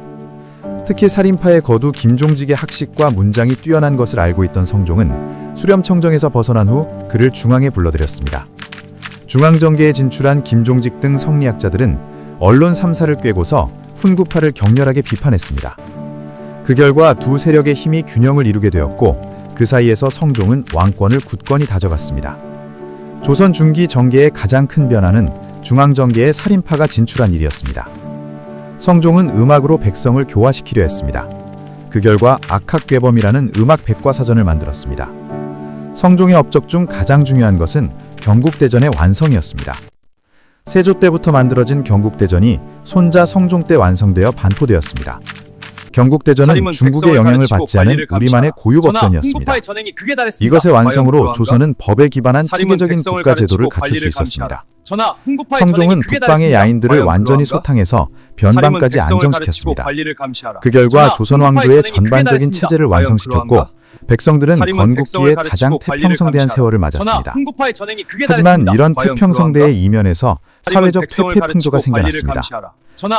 특히 살인파의 거두 김종직의 학식과 문장이 뛰어난 것을 알고 있던 성종은 수렴청정에서 벗어난 후 그를 중앙에 불러들였습니다. 중앙정계에 진출한 김종직 등 성리학자들은 언론 3사를 꿰고서 훈구파를 격렬하게 비판했습니다. 그 결과 두 세력의 힘이 균형을 이루게 되었고 그 사이에서 성종은 왕권을 굳건히 다져갔습니다. 조선 중기 정계의 가장 큰 변화는 중앙정계에 살인파가 진출한 일이었습니다. 성종은 음악으로 백성을 교화시키려 했습니다. 그 결과 악학괴범이라는 음악 백과사전을 만들었습니다. 성종의 업적 중 가장 중요한 것은 경국대전의 완성이었습니다. 세조 때부터 만들어진 경국대전이 손자 성종 때 완성되어 반포되었습니다. 경국대전은 중국의 영향을 받지 않은 우리만의 고유법전이었습니다. 이것의 완성으로 조선은 법에 기반한 체계적인 국가제도를 갖출 수 있었습니다. 성종은 북방의 야인들을 완전히 소탕해서 변방까지 안정시켰습니다. 그 결과 조선 왕조의 전반적인 체제를 완성시켰고 백성들은 건국기에 가장 태평성대한 세월을 맞았습니다. 하지만 이런 태평성대의 이면에서 사회적 퇴폐 풍조가 생겨났습니다.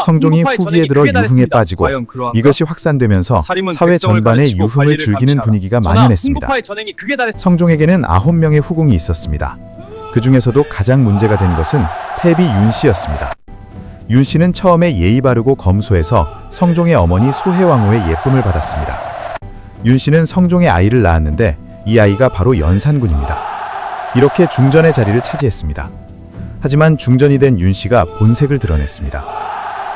성종이 후기에 들어 유흥에 빠지고 이것이 확산되면서 사회 전반에 유흥을 즐기는 분위기가 만연했습니다. 성종에게는 9명의 후궁이 있었습니다. 그 중에서도 가장 문제가 된 것은 패비 윤씨였습니다. 윤씨는 처음에 예의 바르고 검소해서 성종의 어머니 소혜왕후의 예쁨을 받았습니다. 윤씨는 성종의 아이를 낳았는데 이 아이가 바로 연산군입니다. 이렇게 중전의 자리를 차지했습니다. 하지만 중전이 된 윤씨가 본색을 드러냈습니다.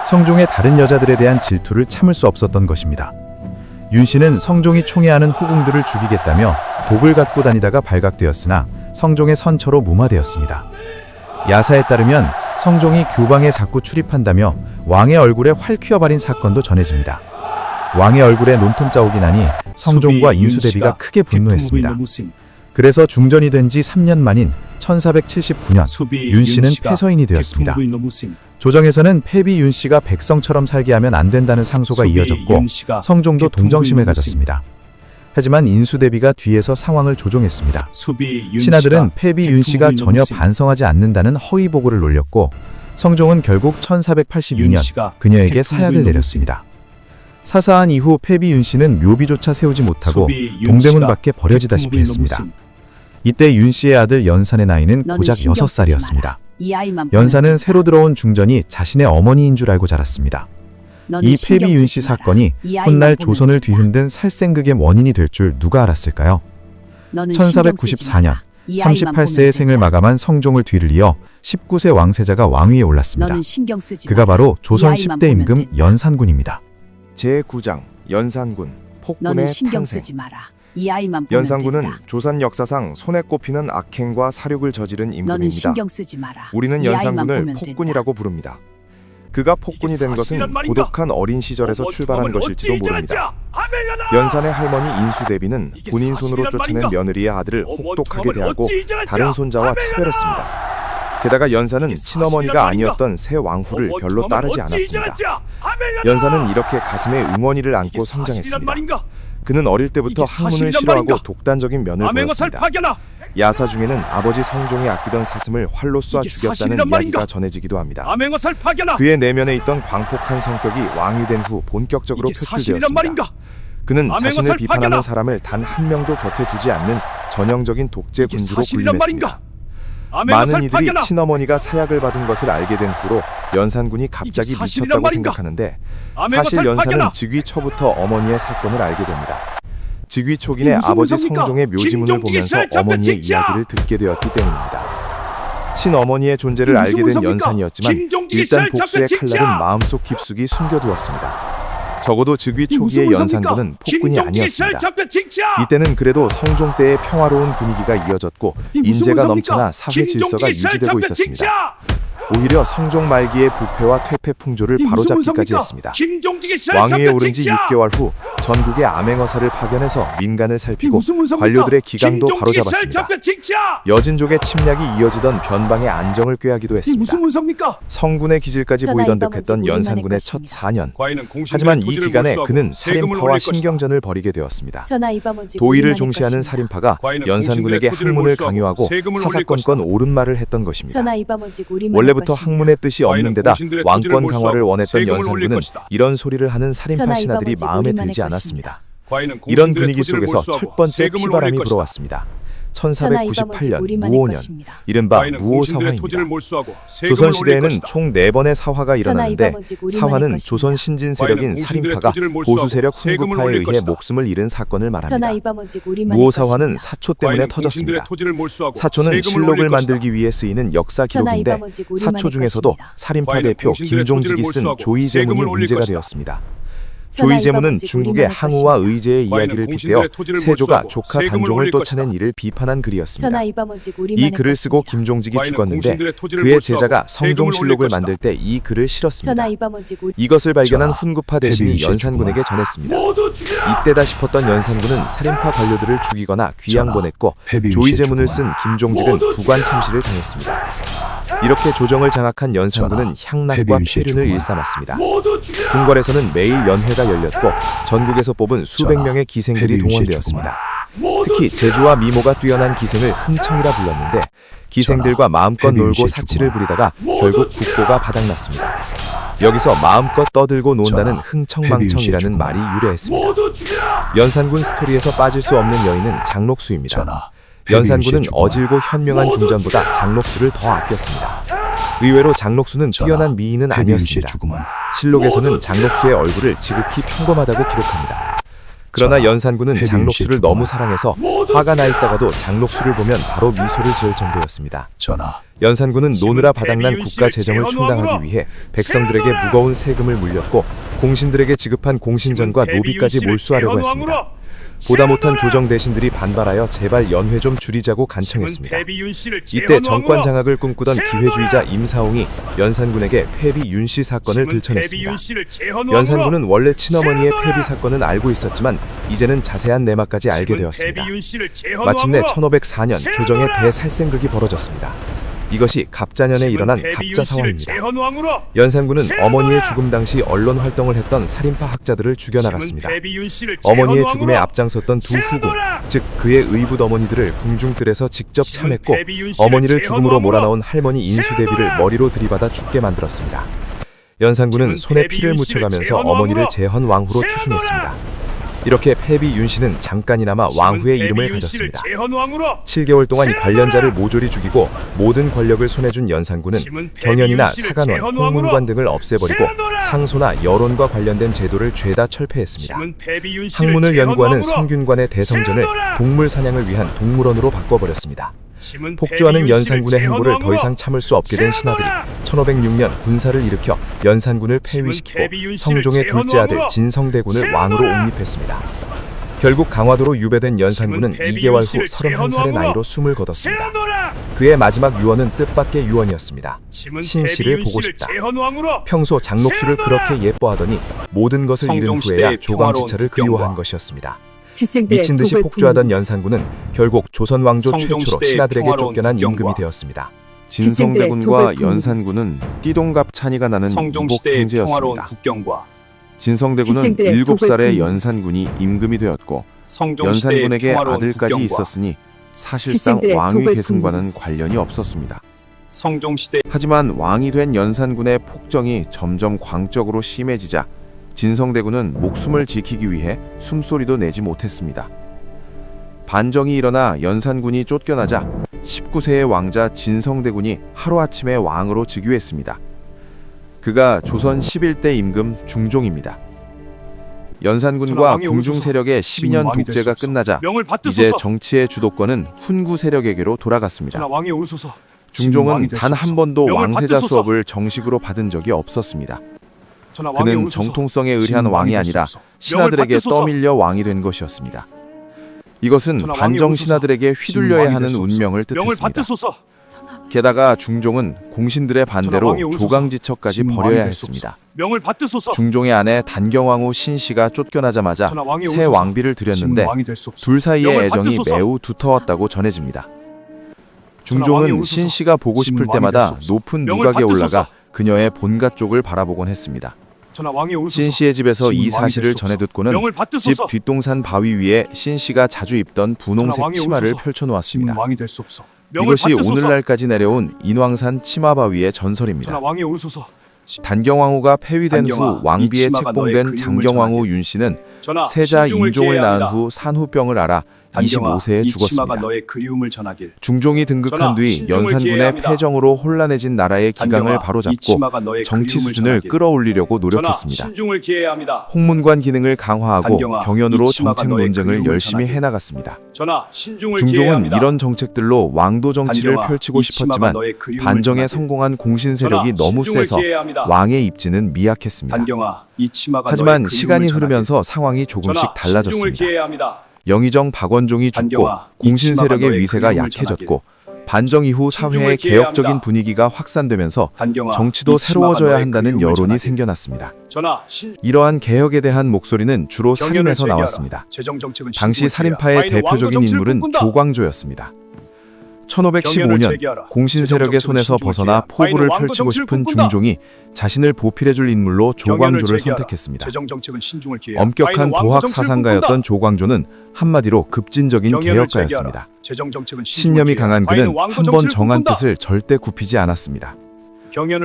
성종의 다른 여자들에 대한 질투를 참을 수 없었던 것입니다. 윤씨는 성종이 총애하는 후궁들을 죽이겠다며 독을 갖고 다니다가 발각되었으나 성종의 선처로 무마되었습니다. 야사에 따르면 성종이 규방에 자꾸 출입한다며 왕의 얼굴에 활 퀴어버린 사건도 전해집니다. 왕의 얼굴에 논통 자국이 나니 성종과 인수대비가 크게 분노했습니다. 그래서 중전이 된 지 3년 만인 1479년 윤씨는 패서인이 되었습니다. 조정에서는 패비 윤씨가 백성처럼 살게 하면 안 된다는 상소가 이어졌고 성종도 동정심을 가졌습니다. 하지만 인수대비가 뒤에서 상황을 조종했습니다. 신하들은 패비 윤씨가 전혀 반성하지 않는다는 허위 보고를 놀렸고 성종은 결국 1482년 그녀에게 사약을 내렸습니다. 사사한 이후 패비 윤씨는 묘비조차 세우지 못하고 동대문 밖에 버려지다시피 했습니다. 이때 윤씨의 아들 연산의 나이는 고작 6살이었습니다. 연산은 새로 들어온 중전이 자신의 어머니인 줄 알고 자랐습니다. 이 패비 윤씨 사건이 훗날 조선을 뒤흔든 살생극의 원인이 될 줄 누가 알았을까요? 1494년 38세의 생을 마감한 성종을 뒤를 이어 19세 왕세자가 왕위에 올랐습니다. 그가 바로 조선 10대 임금 연산군입니다. 제9장 연산군 폭군의 탄생. 연산군은 조선 역사상 손에 꼽히는 악행과 사륙을 저지른 임금입니다. 우리는 연산군을 폭군이라고 부릅니다. 그가 폭군이 된 것은 고독한 어린 시절에서 출발한 것일지도 모릅니다. 연산의 할머니 인수대비는 본인 손으로 쫓아낸 며느리의 아들을 혹독하게 대하고 다른 손자와 차별했습니다. 게다가 연산은 친어머니가 아니었던 새 왕후를 별로 따르지 않았습니다. 연산은 이렇게 가슴에 응원이를 안고 성장했습니다. 그는 어릴 때부터 학문을 싫어하고 독단적인 면을 보였습니다. 야사 중에는 아버지 성종이 아끼던 사슴을 활로 쏴 이게 죽였다는 사실이란 이야기가 말인가? 전해지기도 합니다. 암행어사를 파견하. 그의 내면에 있던 광폭한 성격이 왕이 된 후 본격적으로 이게 사실이란 표출되었습니다. 말인가? 그는 암행어사를 자신을 비판하는 파견하. 사람을 단 한 명도 곁에 두지 않는 전형적인 독재 이게 군주로 사실이란 군림했습니다. 말인가? 암행어사를 많은 이들이 파견하. 친어머니가 사약을 받은 것을 알게 된 후로 연산군이 갑자기 이게 사실이란 미쳤다고 말인가? 생각하는데 암행어사를 사실 연산은 파견하. 즉위 초부터 어머니의 사건을 알게 됩니다. 즉위 초기에 이게 무슨 아버지 문서입니까? 성종의 묘지문을 김종직의 보면서 시날 잡혀 어머니의 찍자! 이야기를 듣게 되었기 때문입니다. 친어머니의 존재를 이게 알게 무슨 된 문서입니까? 연산이었지만 김종직의 일단 시날 복수의 잡혀 찍자! 칼날은 마음속 깊숙이 숨겨두었습니다. 적어도 즉위 이게 무슨 초기의 문서입니까? 연산군은 폭군이 김종직의 시날 아니었습니다. 잡혀 찍자! 이때는 그래도 성종 때의 평화로운 분위기가 이어졌고 이 무슨 인재가 문서입니까? 넘쳐나 사회 질서가 김종직의 시날 유지되고 잡혀 있었습니다. 찍자! 오히려 성종 말기의 부패와 퇴폐 풍조를 이 무슨 바로잡기까지 문서입니까? 했습니다. 김종직의 시날 왕위에 잡혀 오른 지 찍자! 6개월 후 전국에 암행어사를 파견해서 민간을 이 살피고 무슨 문서입니까? 관료들의 기강도 김종직의 시날 바로잡았습니다. 잡혀 찍자! 여진족의 침략이 이어지던 변방의 안정을 꾀하기도 이 했습니다. 무슨 문서입니까? 성군의 기질까지 전하 보이던 이방은 듯했던 우리만의 연산군의 첫 것입니다. 4년. 과인은 공신들의 하지만 이 토지를 기간에 몰수하고 그는 세금을 살인파와 올릴 것이다. 신경전을 벌이게 되었습니다. 전하 이방원직 도의를 우리만의 중시하는 것입니다. 살인파가 과인은 연산군에게 공신들의 토지를 학문을 몰수하고 강요하고 세금을 올릴 사사건건 옳은 말을 했던 것입니다. 전하 이방원직 우리만의 원래부터 것입니다. 학문의 뜻이 없는 과인은 데다 공신들의 토지를 왕권 몰수하고 강화를 원했던 세금을 올릴 연산군은 것이다. 이런 소리를 하는 살인파 전하 신하들이 이방원직 마음에 우리만의 들지 것입니다. 않았습니다. 과인은 이런 공신들의 분위기 토지를 속에서 몰수하고 첫 번째 세금을 피바람이 올릴 것이다. 불어왔습니다. 전하 이방원직 1498년 우리만의 무오년 것입니다. 이른바 과인은 공신들의 토지를 무오사화입니다. 몰수하고 세금을 올릴 조선시대에는 것이다. 총 4번의 사화가 일어났는데 이방원직 우리만의 사화는 것입니다. 조선 신진 세력인 과인은 공신들의 살인파가 토지를 몰수하고 보수 세력 세금을 훈구파에 올릴 의해 것이다. 목숨을 잃은 사건을 전하 말합니다. 이방원직 우리만의 무오사화는 것입니다. 사초 때문에 과인은 공신들의 터졌습니다. 토지를 몰수하고 사초는 세금을 실록을 올릴 것이다. 만들기 위해 쓰이는 역사 전하 기록인데 이방원직 우리만의 사초 중에서도 것입니다. 살인파 과인은 대표 공신들의 김종직이 토지를 쓴 몰수하고 조의제문이 세금을 올릴 문제가 것이다. 되었습니다. 전하 조의제문은 이방원직 중국의 우리만의 항우와 것입니다. 의제의 과인은 이야기를 공신들의 빗대어 토지를 세조가 몰수하고 조카 세금을 단종을 올릴 쫓아낸 것이다. 일을 비판한 글이었습니다. 전하 이방원직 우리만의 이 글을 쓰고 것입니다. 김종직이 과인은 죽었는데 공신들의 토지를 그의 몰수하고 제자가 세금을 성종실록을 올릴 것이다. 만들 때 이 글을 실었습니다. 전하 이방원직 우리 이것을 발견한 전하, 훈구파 대신이 패비윤씨의 연산군에게 전했습니다. 모두 죽여라! 이때다 싶었던 연산군은 살인파 관료들을 죽이거나 귀양 전하, 보냈고 패비윤씨의 조의제문을 쓴 죽음은 김종직은 모두 부관 참시를 당했습니다. 이렇게 조정을 장악한 연산군은 향락과 패비윤씨의 폐륜을 죽음은 일삼았습니다. 모두 죽여라! 궁궐에서는 매일 연회가 열렸고 전국에서 뽑은 수백 전하, 명의 기생들이 패비윤씨의 동원되었습니다. 모두 특히 죽여라! 재주와 미모가 뛰어난 기생을 흥청이라 불렀는데 기생들과 마음껏 놀고 패비윤씨의 사치를 죽음은 부리다가 모두 결국 죽여라! 국고가 바닥났습니다. 여기서 마음껏 떠들고 논다는 전하, 흥청망청이라는 패비윤씨의 말이 유래했습니다. 모두 죽여라! 연산군 스토리에서 빠질 수 없는 여인은 장록수입니다. 전하, 연산군은 패비윤씨의 죽음은 어질고 현명한 모두 중전보다 장록수를 더 아꼈습니다. 의외로 장록수는 전하, 뛰어난 미인은 패비윤씨의 아니었습니다. 죽음은 실록에서는 모두 장록수의 얼굴을 지극히 평범하다고 기록합니다. 그러나 전하, 연산군은 패비윤씨의 장록수를 죽음은 너무 사랑해서 모두 화가 나 죽여라! 있다가도 장록수를 보면 바로 미소를 지을 정도였습니다. 전하, 연산군은 노느라 바닥난 패비윤씨를 국가 재정을 재헌왕으로 충당하기 위해 백성들에게 세우노라! 무거운 세금을 물렸고 공신들에게 지급한 공신전과 노비까지 몰수하려고 했습니다. 보다 못한 조정 대신들이 반발하여 제발 연회 좀 줄이자고 간청했습니다. 이때 정권 장악을 꿈꾸던 기회주의자 임사홍이 연산군에게 폐비 윤씨 사건을 들춰냈습니다. 연산군은 원래 친어머니의 폐비 사건은 알고 있었지만 이제는 자세한 내막까지 알게 되었습니다. 마침내 1504년 조정의 대살생극이 벌어졌습니다. 이것이 갑자년에 일어난 갑자사화입니다. 연산군은 어머니의 죽음 당시 언론 활동을 했던 살인파 학자들을 죽여나갔습니다. 어머니의 죽음에 앞장섰던 두 후궁, 즉 그의 의붓 어머니들을 궁중뜰에서 직접 참했고 어머니를 죽음으로 몰아넣은 할머니 인수대비를 머리로 들이받아 죽게 만들었습니다. 연산군은 손에 피를 묻혀가면서 어머니를 재헌 왕후로 추승했습니다. 이렇게 폐비 윤씨는 잠깐이나마 왕후의 이름을 가졌습니다. 7개월 동안 관련자를 모조리 죽이고 모든 권력을 손에 준 연산군은 경연이나 사간원, 홍문관 등을 없애버리고 상소나 여론과 관련된 제도를 죄다 철폐했습니다. 학문을 연구하는 성균관의 대성전을 동물 사냥을 위한 동물원으로 바꿔버렸습니다. 폭주하는 연산군의 행보를 더 이상 참을 수 없게 된 신하들이 1506년 군사를 일으켜 연산군을 폐위시키고 성종의 둘째 아들 진성대군을 왕으로 옹립했습니다. 결국 강화도로 유배된 연산군은 2개월 후 31살의 나이로 숨을 거뒀습니다. 그의 마지막 유언은 뜻밖의 유언이었습니다. 신씨를 보고 싶다. 평소 장록수를 그렇게 예뻐하더니 모든 것을 잃은 후에야 조광지차를 그리워한 것이었습니다. 미친 듯이 폭주하던 연산군은 결국 조선 왕조 최초로 신하들에게 쫓겨난 임금이 되었습니다. 진성대군과 연산군은 띠동갑 찬이가 나는 이복 형제였습니다. 진성대군은 7살의 연산군이 임금이 되었고 연산군에게 아들까지 있었으니 사실상 지생들의 왕위 독을 계승과는 품는 관련이 없었습니다. 성종시대 하지만 왕이 된 연산군의 폭정이 점점 광적으로 심해지자 진성대군은 목숨을 지키기 위해 숨소리도 내지 못했습니다. 반정이 일어나 연산군이 쫓겨나자 19세의 왕자 진성대군이 하루아침에 왕으로 즉위했습니다. 그가 조선 11대 임금 중종입니다. 연산군과 궁중 세력의 12년 독재가 끝나자 이제 정치의 주도권은 훈구 세력에게로 돌아갔습니다. 중종은 단 한 번도 왕세자 수업을 정식으로 받은 적이 없었습니다. 그는 정통성에 의한 왕이 아니라 신하들에게 떠밀려 왕이 된 것이었습니다. 이것은 반정 신하들에게 휘둘려야 하는 운명을 뜻했습니다. 게다가 중종은 공신들의 반대로 조강지처까지 벌여야 했습니다. 중종의 아내 단경왕후 신씨가 쫓겨나자마자 새 왕비를 들였는데 둘 사이의 애정이 매우 두터웠다고 전해집니다. 중종은 신씨가 보고 싶을 때마다 높은 누각에 올라가 그녀의 본가 쪽을 바라보곤 했습니다. 신씨의 집에서 이 사실을 전해 듣고는 집 뒷동산 바위 위에 신씨가 자주 입던 분홍색 치마를 펼쳐놓았습니다. 이것이 오늘날까지 내려온 인왕산 치마바위의 전설입니다. 단경왕후가 폐위된 후 왕비에 책봉된 장경왕후 윤씨는 세자 인종을 낳은 후 산후병을 앓아 25세에 죽었습니다. 중종이 등극한 뒤 연산군의 패정으로 혼란해진 나라의 기강을 바로잡고 정치 수준을 끌어올리려고 노력했습니다. 홍문관 기능을 강화하고 경연으로 정책 논쟁을 열심히 해나갔습니다. 중종은 이런 정책들로 왕도 정치를 펼치고 싶었지만 반정에 성공한 공신 세력이 너무 세서 왕의 입지는 미약했습니다. 하지만 시간이 흐르면서 상황이 조금씩 달라졌습니다. 영의정 박원종이 죽고 공신 세력의 위세가 약해졌고 반정 이후 사회의 개혁적인 분위기가 확산되면서 정치도 새로워져야 한다는 여론이 생겨났습니다. 이러한 개혁에 대한 목소리는 주로 살인에서 나왔습니다. 당시 살인파의 대표적인 인물은 조광조였습니다. 1515년 공신 세력의 손에서 벗어나 포부를 펼치고 싶은 중종이 자신을 보필해줄 인물로 조광조를 선택했습니다. 엄격한 도학 사상가였던 조광조는 한마디로 급진적인 개혁가였습니다. 신념이 강한 그는 한 번 정한 뜻을 절대 굽히지 않았습니다.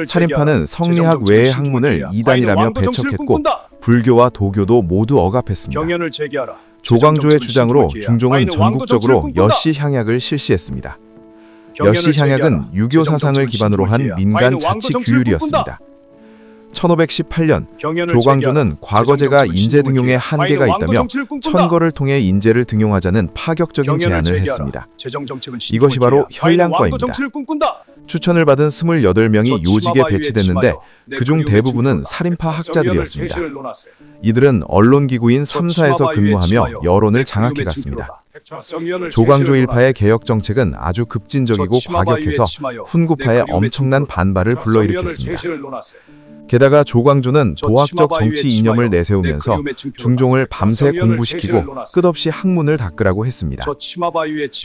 살인파는 성리학 외의 학문을 이단이라며 배척했고 불교와 도교도 모두 억압했습니다. 조광조의 주장으로 중종은 전국적으로 여씨 향약을 실시했습니다. 여씨 향약은 유교 사상을 기반으로 한 민간 자치 규율이었습니다. 1518년 조광조는 과거제가 인재 등용에 한계가 있다며 천거를 통해 인재를 등용하자는 파격적인 제안을 했습니다. 이것이 바로 현량과입니다. 추천을 받은 28명이 요직에 배치됐는데 그중 대부분은 살인파 학자들이었습니다. 이들은 언론기구인 3사에서 근무하며 여론을 장악해갔습니다. 조광조 일파의 개혁 정책은 아주 급진적이고 과격해서 훈구파의 엄청난 반발을 불러일으켰습니다. 게다가 조광조는 도학적 정치 이념을 내세우면서 중종을 밤새 공부시키고 끝없이 학문을 닦으라고 했습니다.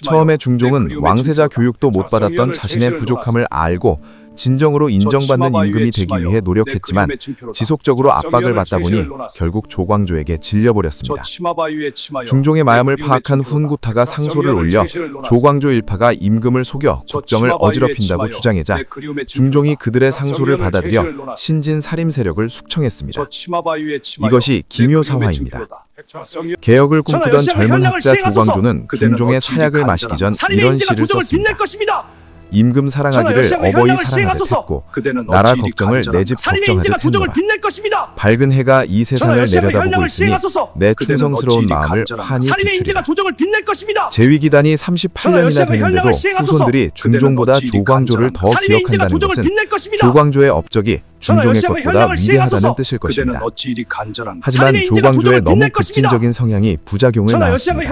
처음에 중종은 왕세자 교육도 못 받았던 자신의 부족함을 알고 진정으로 인정받는 임금이 되기 위해 노력했지만 지속적으로 압박을 받다 보니 결국 조광조에게 질려버렸습니다. 중종의 마음을 파악한 훈구타가 상소를 올려 조광조 일파가 임금을 속여 국정을 어지럽힌다고 주장하자 중종이 그들의 상소를 받아들여 신진 살림 세력을 숙청했습니다. 이것이 기묘사화입니다. 개혁을 꿈꾸던 젊은 학자 조광조는 중종의 사약을 마시기 전 이런 시를 썼습니다. 임금 사랑하기를 어버이 사랑하듯 했고 나라 걱정을 내 집 걱정하듯 했노라. 밝은 해가 이 세상을 내려다보고 있으니 내 충성스러운 마음을 환히 비추리라. 재위기단이 38년이나 되는데도 후손들이 중종보다 조광조를 더 기억한다는 것은 조광조의 업적이 중종의 것보다 위대하다는 뜻일 것입니다. 하지만 조광조의 너무 급진적인 성향이 부작용을 낳았습니다.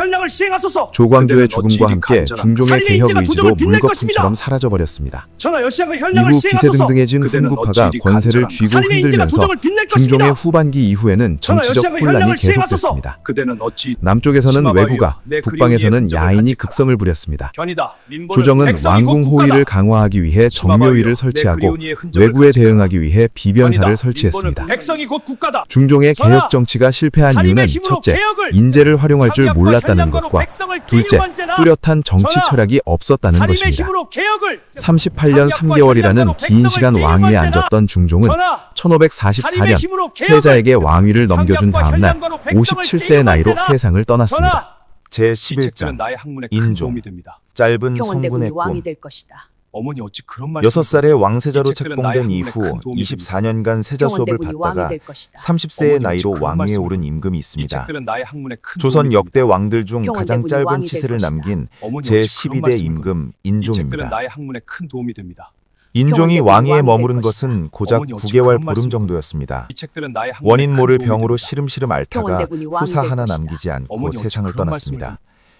조광조의 죽음과 함께 중종의 개혁 의지도 물거품처럼 사라졌습니다. 사라져버렸습니다. 전하 여시장의 현량을 이후 기세 시행하소서. 등등해진 그대는 훈구파가 어찌 이리 권세를 간절한 쥐고 살인의 인재가 흔들면서 조정을 빛낼 중종의 것입니다. 후반기 이후에는 전하 정치적 여시장의 혼란이 현량을 시행하소서. 계속됐습니다. 그대는 어찌 남쪽에서는 심하바위여, 왜구가, 내 북방에서는 그리운 이의 야인이 흔적을 극성을 부렸습니다. 견이다. 민보는 조정은 백성이고 왕궁 국가다. 호위를 강화하기 위해 정묘위를 심하바위여, 설치하고 내 그리운 이의 흔적을 왜구에 간직하라. 대응하기 위해 비변사를 견이다. 설치했습니다. 민보는 백성이 곧 국가다. 중종의 전하, 개혁 정치가 실패한 살인의 이유는 힘으로 첫째, 개혁을, 인재를 활용할 줄 강력과 몰랐다는 현량과로 것과 백성을 둘째, 기르는 죄나. 뚜렷한 정치 전하, 철학이 없었다는 살인의 것입니다. 힘으로 개혁을, 38년 3개월이라는 긴 시간 왕위에 앉았던 중종은 전하, 1544년 힘으로 개혁을, 세자에게 왕위를 넘겨준 강력과 다음날 현량과로 백성을 57세의 나이로 기르는 세상을 떠났습니다. 전하, 이 책들은 제11장 나의 학문에 큰 인종. 도움이 됩니다. 짧은 경원대군이 성군의 왕이 꿈. 될 것이다. 어머니 어찌 그런 말씀? 6살의 왕세자로 이 책들은 나의 책봉된 학문에 이후 큰 도움이 됩니다. 24년간 세자 수업을 경원대군이 왕이 받다가 될 것이다. 30세의 어머니 나이로 어찌 그런 왕위에 말씀을? 오른 임금이 이 있습니다. 책들은 나의 학문에 큰 조선 도움이 역대 됩니다. 왕들 중 가장 경원대군이 짧은 왕이 될 치세를 것이다. 남긴 어머니 제 어찌 그런 12대 말씀을? 임금 이 책들은 인종입니다. 나의 학문에 큰 도움이 됩니다. 인종이 경원대군이 왕위에 왕이 될 머무른 것이다. 것은 고작 어머니 어찌 9개월 그런 보름 말씀을? 정도였습니다. 이 책들은 나의 학문에 원인 큰 모를 도움이 병으로 됩니다. 시름시름 앓다가 경원대군이 왕이 후사 될 하나 것이다. 남기지 않고 어머니 어찌 세상을 그런 떠났습니다. 말씀을?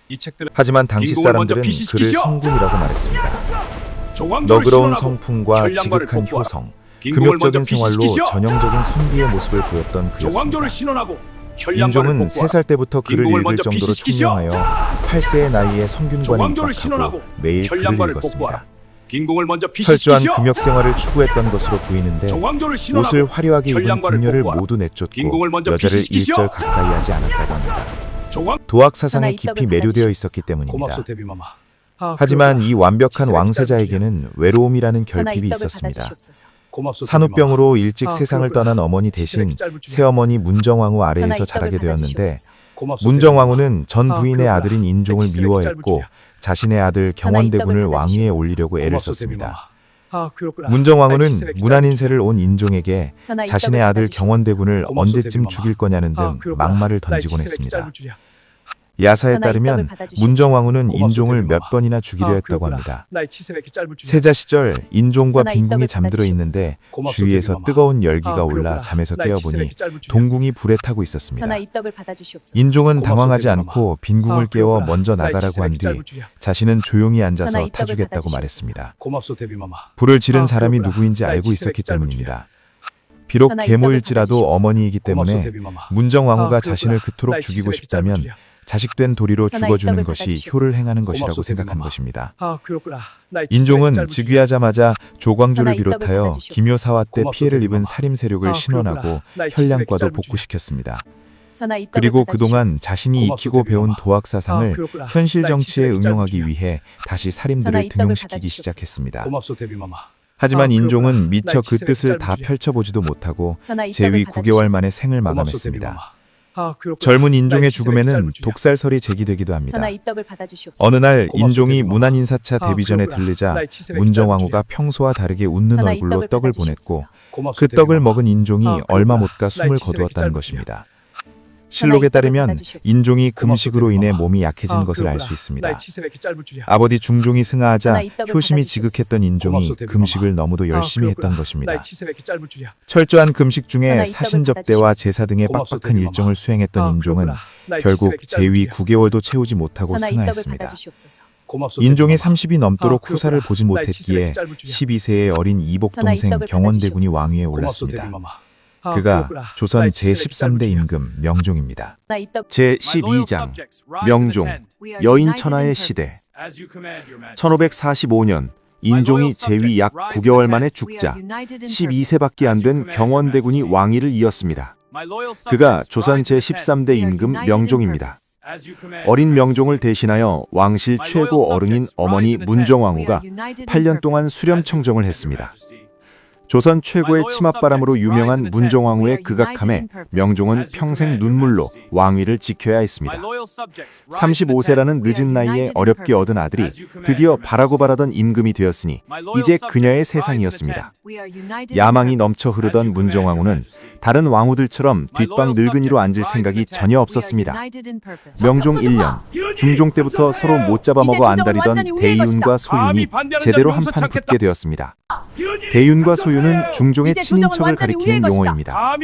이 책들은 하지만 당시 인공을 먼저 사람들은 그를 피시시키시오. 성군이라고 말했습니다. 조광조를 너그러운 신원하고 성품과 현량과를 지극한 복구하라. 효성, 빈궁을 먼저 금욕적인 생활로 피시시키시오. 전형적인 선비의 모습을 보였던 그였습니다. 조광조를 신원하고 현량과를 인종은 복구하라. 3살 때부터 글을 빈궁을 읽을 먼저 정도로 피시시키시오. 총명하여 8세의 나이에 성균관에 조광조를 입학하고 신원하고 매일 글을 현량과를 읽었습니다. 복구하라. 빈궁을 먼저 철저한 피시시키시오. 금욕 생활을 추구했던 것으로 보이는데 조광조를 신원하고 옷을 화려하게 입은 현량과를 궁녀를 복구하라. 모두 내쫓고 빈궁을 먼저 여자를 피시시키시오. 일절 가까이 하지 않았다고 합니다. 조광 도학 사상에 전하 이 깊이 떡을 매료되어 받아주십시오. 있었기 때문입니다. 고맙소 대비마마. 하지만 이 완벽한 치세가 왕세자에게는 외로움이라는 전하 이 결핍이 떡을 있었습니다. 받아주시옵소서. 고맙소 산후병으로 일찍 아, 세상을 그렇구나. 떠난 어머니 대신 치세가 짧을 줄이야. 새어머니 문정왕후 전하 이 아래에서 떡을 자라게 되었는데 받아주시옵소서. 고맙소 문정왕후는 전 아, 부인의 그렇구나. 아들인 인종을 치세가 짧을 미워했고 줄이야. 자신의 아들 전하 이 떡을 경원대군을 왕위에 받아주시옵소서. 올리려고 애를 고맙소 썼습니다. 대비마마. 아, 그렇구나. 문정왕후는 치세가 짧을 문안인세를 온 인종에게 전하 이 자신의 떡을 아들 받아주시옵소서. 경원대군을 고맙소, 언제쯤 대비마마. 죽일 거냐는 등 그렇구나. 막말을 나의 던지곤 치세가 했습니다. 짧을 줄이야. 야사에 전하 이 떡을 따르면 받아주시옵소서. 문정왕후는 고맙소, 인종을 대비마마. 몇 번이나 죽이려 아, 했다고 그렇구나. 합니다. 나의 치세가 이렇게 짧을 줄이야. 세자 시절 인종과 전하 이 빈궁이 떡을 잠들어 받아주시옵소서. 있는데 고맙소, 주위에서 대비마마. 뜨거운 열기가 아, 올라 그렇구나. 잠에서 나의 치세가 깨어보니 이렇게 짧을 줄이야. 동궁이 불에 타고 있었습니다. 전하 이 떡을 받아주시옵소서. 인종은 고맙소, 당황하지 대비마마. 않고 빈궁을 아, 깨워 그렇구나. 먼저 나의 나가라고 치세가 한 이렇게 뒤 짧을 줄이야. 자신은 조용히 전하 앉아서 이 떡을 타주겠다고 받아주시옵소서. 말했습니다. 고맙소 대비마마. 불을 지른 아, 사람이 그렇구나. 누구인지 나의 알고 치세가 있었기 이렇게 짧을 때문입니다. 비록 전하 이 떡을 계모일지라도 받아주시옵소서. 어머니이기 고맙소 때문에 대비마마. 문정왕후가 아, 자신을 그렇구나. 그토록 나의 죽이고 치세가 이렇게 짧을 싶다면 줄이야. 자식된 도리로 전하 이 죽어주는 떡을 것이 받아주시옵소서. 효를 행하는 것이라고 고맙소, 생각한 대비마마. 것입니다. 아, 그렇구나. 나의 치세가 인종은 이렇게 짧을 줄이야. 즉위하자마자 조광조를 전하 이 떡을 비롯하여 받아주시옵소서. 기묘사화 때 고맙소, 피해를 대비마마. 입은 살림 세력을 아, 신원하고 그렇구나. 나의 치세가 이렇게 현량과도 짧을 줄이야. 복구시켰습니다. 전하 이 떡을 그리고 받아주시옵소서. 그동안 자신이 고맙소, 익히고 배운 대비마마. 도학 아, 사상을 그렇구나. 현실 나의 정치에 치세가 이렇게 짧을 응용하기 줄이야. 위해 다시 전하 살림들을 이 떡을 등용시키기 받아주시옵소서. 시작했습니다. 고맙소 대비마마. 하지만 아, 인종은 그렇구나. 미처 나의 그 치세가 뜻을 짧을 다 줄이야. 펼쳐보지도 못하고 전하 이 재위 떡을 9개월 만에 받아주시옵소서. 생을 고맙소 마감했습니다. 대비마마. 아, 그렇구나. 젊은 인종의 나의 치세가 이렇게 죽음에는 짧을 줄이야. 독살설이 제기되기도 합니다. 전하 이 떡을 받아주시옵소서. 어느 날 고맙소, 인종이 대비마마. 문안인사차 아, 데뷔 전에 그렇구나. 들르자 나의 치세가 이렇게 문정왕후가 짧을 평소와 다르게 웃는 전하 이 얼굴로 떡을 떡을 받아주시옵소서. 보냈고 고맙소, 그 떡을 대비마마. 먹은 인종이 아, 얼마 그렇구나. 못 가 숨을 나의 치세가 거두었다는 짧을 것입니다. 전하 실록에 이 떡을 따르면 받아주시옵소서. 인종이 고맙소, 금식으로 인해 대비마마. 몸이 약해진 아, 것을 알 그렇구나. 수 있습니다. 나의 치세가 이렇게 짧을 줄이야. 아버지 중종이 승하하자 전하 이 떡을 효심이 받아주시옵소서. 지극했던 인종이 고맙소, 대비마마. 금식을 너무도 열심히 아, 했던 그렇구나. 것입니다. 나의 치세가 이렇게 짧을 줄이야. 철저한 금식 중에 전하 이 떡을 사신접대와 받아주시옵소서. 제사 등의 고맙소, 빡빡한 대비마마. 일정을 수행했던 아, 인종은 그렇구나. 나의 결국 치세가 이렇게 짧을 재위 줄이야. 9개월도 채우지 못하고 전하 이 떡을 승하했습니다. 받아주시옵소서. 고맙소, 인종이 대비마마. 30이 넘도록 아, 후사를 그렇구나. 보지 나의 치세가 못했기에 이렇게 짧을 줄이야. 12세의 어린 이복 전하 이 동생 떡을 경원대군이 받아주시옵소서. 왕위에 고맙소, 올랐습니다. 대비마마. 아, 그가 그렇구나. 조선 나의 치세가 이렇게 짧을 제13대 줄이야. 임금 명종입니다. 전하 이 떡 제12장 명종 여인 천하의 시대 1545년 인종이 재위 약 9개월 만에 죽자 12세밖에 안 된 경원대군이 왕위를 이었습니다. 그가 조선 제13대 임금 명종입니다. 어린 명종을 대신하여 왕실 최고 어른인 어머니 문정왕후가 8년 동안 수렴청정을 했습니다. 조선 최고의 치맛바람으로 유명한 문정왕후의 극악함에 명종은 평생 눈물로 왕위를 지켜야 했습니다. 35세라는 늦은 나이에 어렵게 얻은 아들이 드디어 바라고 바라던 임금이 되었으니 이제 그녀의 세상이었습니다. 야망이 넘쳐 흐르던 문정왕후는 다른 왕후들처럼 뒷방 늙은이로 앉을 생각이 전혀 없었습니다. 명종 1년, 중종 때부터 서로 못 잡아먹어 안달이던 대윤과 소윤이 제대로 한판 붙게 되었습니다. 대윤과 소윤은 중종의 친인척을 가리키는 용어입니다.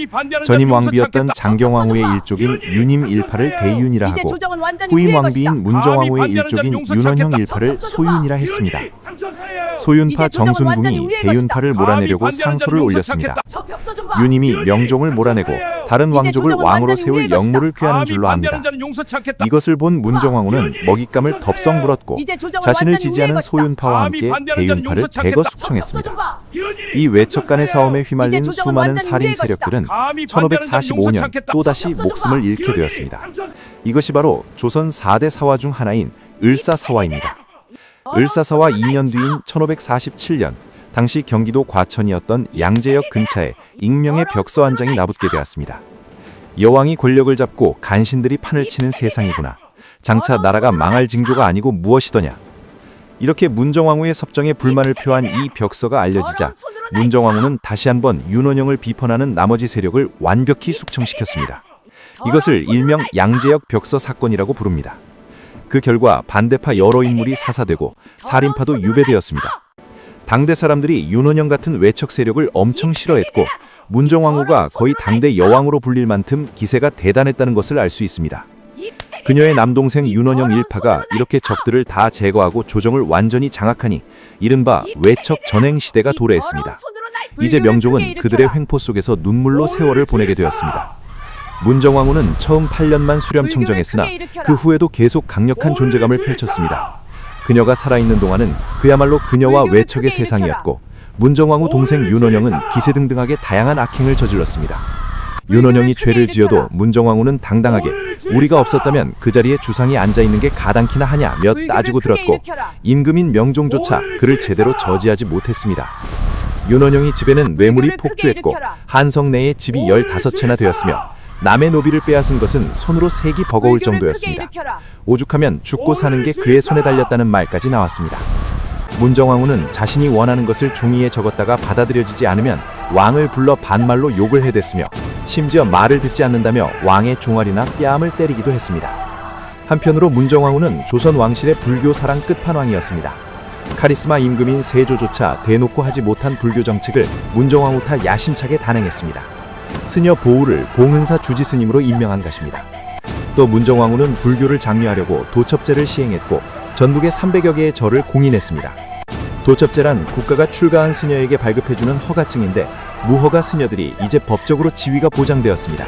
전임 왕비였던 장경왕후의 일족인 윤임 일파를 대윤이라 하고 후임 왕비인 문정왕후의 일족인 윤원형 일파를 소윤이라 했습니다. 소윤파 정순붕이 대윤파를 몰아내려고 상소를 올렸습니다. 윤임이 명종을 몰아내고 다른 왕족을 왕으로 세울 역무를 꾀하는 줄로 압니다. 이것을 본 문정왕후는 먹잇감을 덥석 물었고 자신을 지지하는 소윤파와 함께 대윤파를 대거 숙청했습니다. 이 외척 간의 싸움에 휘말린 수많은 살인 세력들은 1545년 또다시 목숨을 잃게 되었습니다. 이것이 바로 조선 4대 사화 중 하나인 을사사화입니다. 을사사화 2년 뒤인 1547년 당시 경기도 과천이었던 양재역 근처에 익명의 벽서 한 장이 나붙게 되었습니다. 여왕이 권력을 잡고 간신들이 판을 치는 세상이구나. 장차 나라가 망할 징조가 아니고 무엇이더냐. 이렇게 문정왕후의 섭정에 불만을 표한 이 벽서가 알려지자 문정왕후는 다시 한번 윤원영을 비판하는 나머지 세력을 완벽히 숙청시켰습니다. 이것을 일명 양재역 벽서 사건이라고 부릅니다. 그 결과 반대파 여러 인물이 사사되고 살인파도 유배되었습니다. 당대 사람들이 윤원영 같은 외척 세력을 엄청 싫어했고 문정왕후가 거의 당대 여왕으로 불릴 만큼 기세가 대단했다는 것을 알 수 있습니다. 그녀의 남동생 윤원영 일파가 이렇게 적들을 다 제거하고 조정을 완전히 장악하니 이른바 외척 전행 시대가 도래했습니다. 이제 명종은 그들의 횡포 속에서 눈물로 세월을 보내게 되었습니다. 문정왕후는 처음 8년만 수렴 청정했으나 그 후에도 계속 강력한 존재감을 펼쳤습니다. 그녀가 살아있는 동안은 그야말로 그녀와 외척의 세상이었고 문정왕후 동생 윤원영은 기세등등하게 다양한 악행을 저질렀습니다. 윤원영이 죄를 지어도 문정왕후는 당당하게 우리가 없었다면 그 자리에 주상이 앉아있는 게 가당키나 하냐 며 따지고 들었고 임금인 명종조차 그를 제대로 저지하지 못했습니다. 윤원영이 집에는 뇌물이 폭주했고 한성 내에 집이 15채나 되었으며 남의 노비를 빼앗은 것은 손으로 세기 버거울 정도였습니다. 오죽하면 죽고 사는 게 그의 손에 달렸다는 말까지 나왔습니다. 문정왕후는 자신이 원하는 것을 종이에 적었다가 받아들여지지 않으면 왕을 불러 반말로 욕을 해댔으며 심지어 말을 듣지 않는다며 왕의 종아리나 뺨을 때리기도 했습니다. 한편으로 문정왕후는 조선 왕실의 불교 사랑 끝판왕이었습니다. 카리스마 임금인 세조조차 대놓고 하지 못한 불교 정책을 문정왕후 탓 야심차게 단행했습니다. 스녀 보우를 봉은사 주지스님으로 임명한 것입니다. 또 문정왕후는 불교를 장려하려고 도첩제를 시행했고 전국에 300여 개의 절을 공인했습니다. 도첩제란 국가가 출가한 스녀에게 발급해주는 허가증인데 무허가 스녀들이 이제 법적으로 지위가 보장되었습니다.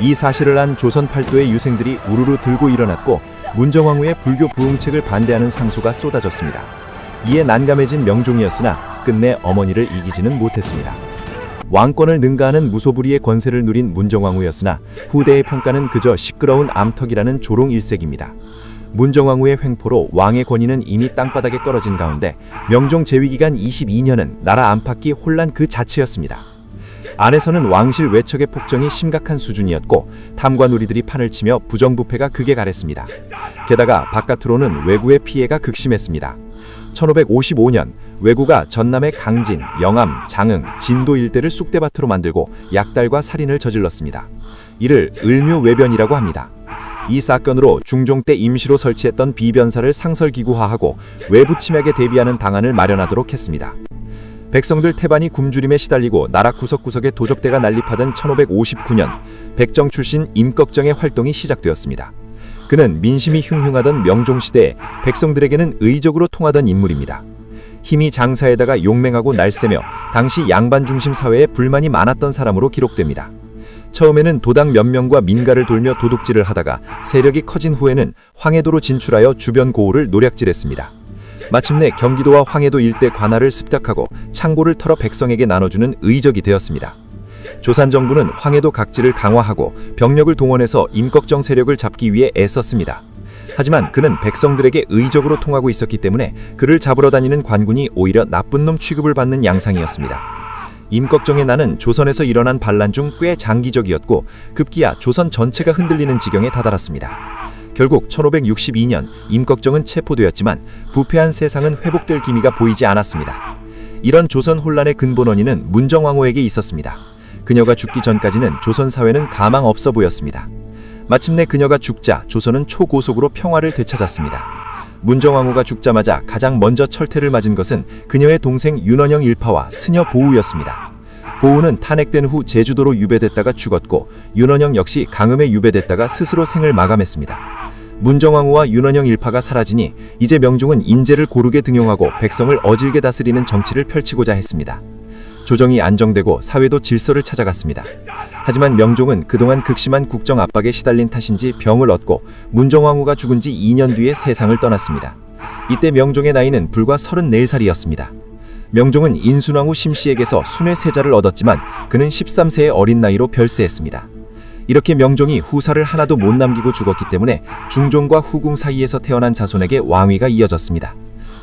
이 사실을 안 조선 팔도의 유생들이 우르르 들고 일어났고 문정왕후의 불교 부흥책을 반대하는 상소가 쏟아졌습니다. 이에 난감해진 명종이었으나 끝내 어머니를 이기지는 못했습니다. 왕권을 능가하는 무소불위의 권세를 누린 문정왕후였으나 후대의 평가는 그저 시끄러운 암탉이라는 조롱일색입니다. 문정왕후의 횡포로 왕의 권위는 이미 땅바닥에 떨어진 가운데 명종 재위기간 22년은 나라 안팎이 혼란 그 자체였습니다. 안에서는 왕실 외척의 폭정이 심각한 수준이었고 탐관우리들이 판을 치며 부정부패가 극에 달했습니다. 게다가 바깥으로는 왜구의 피해가 극심했습니다. 1555년 왜구가 전남의 강진, 영암, 장흥, 진도 일대를 쑥대밭으로 만들고 약달과 살인을 저질렀습니다. 이를 을묘외변이라고 합니다. 이 사건으로 중종 때 임시로 설치했던 비변사를 상설기구화하고 외부 침략에 대비하는 방안을 마련하도록 했습니다. 백성들 태반이 굶주림에 시달리고 나라 구석구석에 도적대가 난립하던 1559년 백정 출신 임꺽정의 활동이 시작되었습니다. 그는 민심이 흉흉하던 명종시대에 백성들에게는 의적으로 통하던 인물입니다. 힘이 장사에다가 용맹하고 날쌔며 당시 양반 중심 사회에 불만이 많았던 사람으로 기록됩니다. 처음에는 도당 몇 명과 민가를 돌며 도둑질을 하다가 세력이 커진 후에는 황해도로 진출하여 주변 고을을 노략질했습니다. 마침내 경기도와 황해도 일대 관할을 습작하고 창고를 털어 백성에게 나눠주는 의적이 되었습니다. 조선 정부는 황해도 각지를 강화하고 병력을 동원해서 임꺽정 세력을 잡기 위해 애썼습니다. 하지만 그는 백성들에게 의적으로 통하고 있었기 때문에 그를 잡으러 다니는 관군이 오히려 나쁜 놈 취급을 받는 양상이었습니다. 임꺽정의 난은 조선에서 일어난 반란 중 꽤 장기적이었고 급기야 조선 전체가 흔들리는 지경에 다다랐습니다. 결국 1562년 임꺽정은 체포되었지만 부패한 세상은 회복될 기미가 보이지 않았습니다. 이런 조선 혼란의 근본 원인은 문정왕후에게 있었습니다. 그녀가 죽기 전까지는 조선 사회는 가망 없어 보였습니다. 마침내 그녀가 죽자 조선은 초고속으로 평화를 되찾았습니다. 문정왕후가 죽자마자 가장 먼저 철퇴를 맞은 것은 그녀의 동생 윤원영 일파와 스녀 보우였습니다. 보우는 탄핵된 후 제주도로 유배됐다가 죽었고 윤원영 역시 강음에 유배됐다가 스스로 생을 마감했습니다. 문정왕후와 윤원형 일파가 사라지니 이제 명종은 인재를 고르게 등용하고 백성을 어질게 다스리는 정치를 펼치고자 했습니다. 조정이 안정되고 사회도 질서를 찾아갔습니다. 하지만 명종은 그동안 극심한 국정 압박에 시달린 탓인지 병을 얻고 문정왕후가 죽은 지 2년 뒤에 세상을 떠났습니다. 이때 명종의 나이는 불과 34살이었습니다. 명종은 인순왕후 심씨에게서 순회 세자를 얻었지만 그는 13세의 어린 나이로 별세했습니다. 이렇게 명종이 후사를 하나도 못 남기고 죽었기 때문에 중종과 후궁 사이에서 태어난 자손에게 왕위가 이어졌습니다.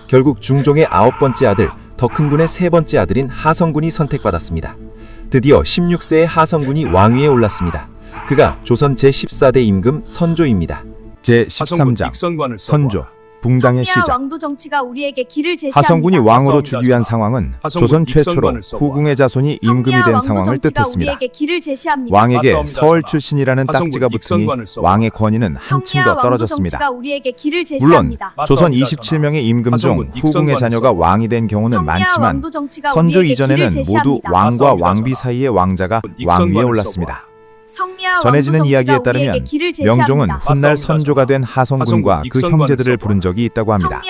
결국 중종의 9번째 아들, 더 큰 군의 3번째 아들인 하성군이 선택받았습니다. 드디어 16세의 하성군이 왕위에 올랐습니다. 그가 조선 제14대 임금 선조입니다. 제13장 선조 붕당의 시작. 왕도 정치가 우리에게 길을 제시합니다. 하성군이 왕으로 즉위한 상황은 조선 최초로 후궁의 자손이 임금이 된 상황을 뜻했습니다. 왕에게 서얼 출신이라는 딱지가 붙으니 왕의 권위는 한층 더 떨어졌습니다. 물론 조선 27명의 임금 중 후궁의 자녀가 왕이 된 경우는 많지만 선조 이전에는 모두 왕과 왕비 사이의 왕자가 왕위에 올랐습니다. 전해지는 이야기에 따르면 명종은 훗날 선조가 된 하성군과 그 형제들을 부른 적이 있다고 합니다.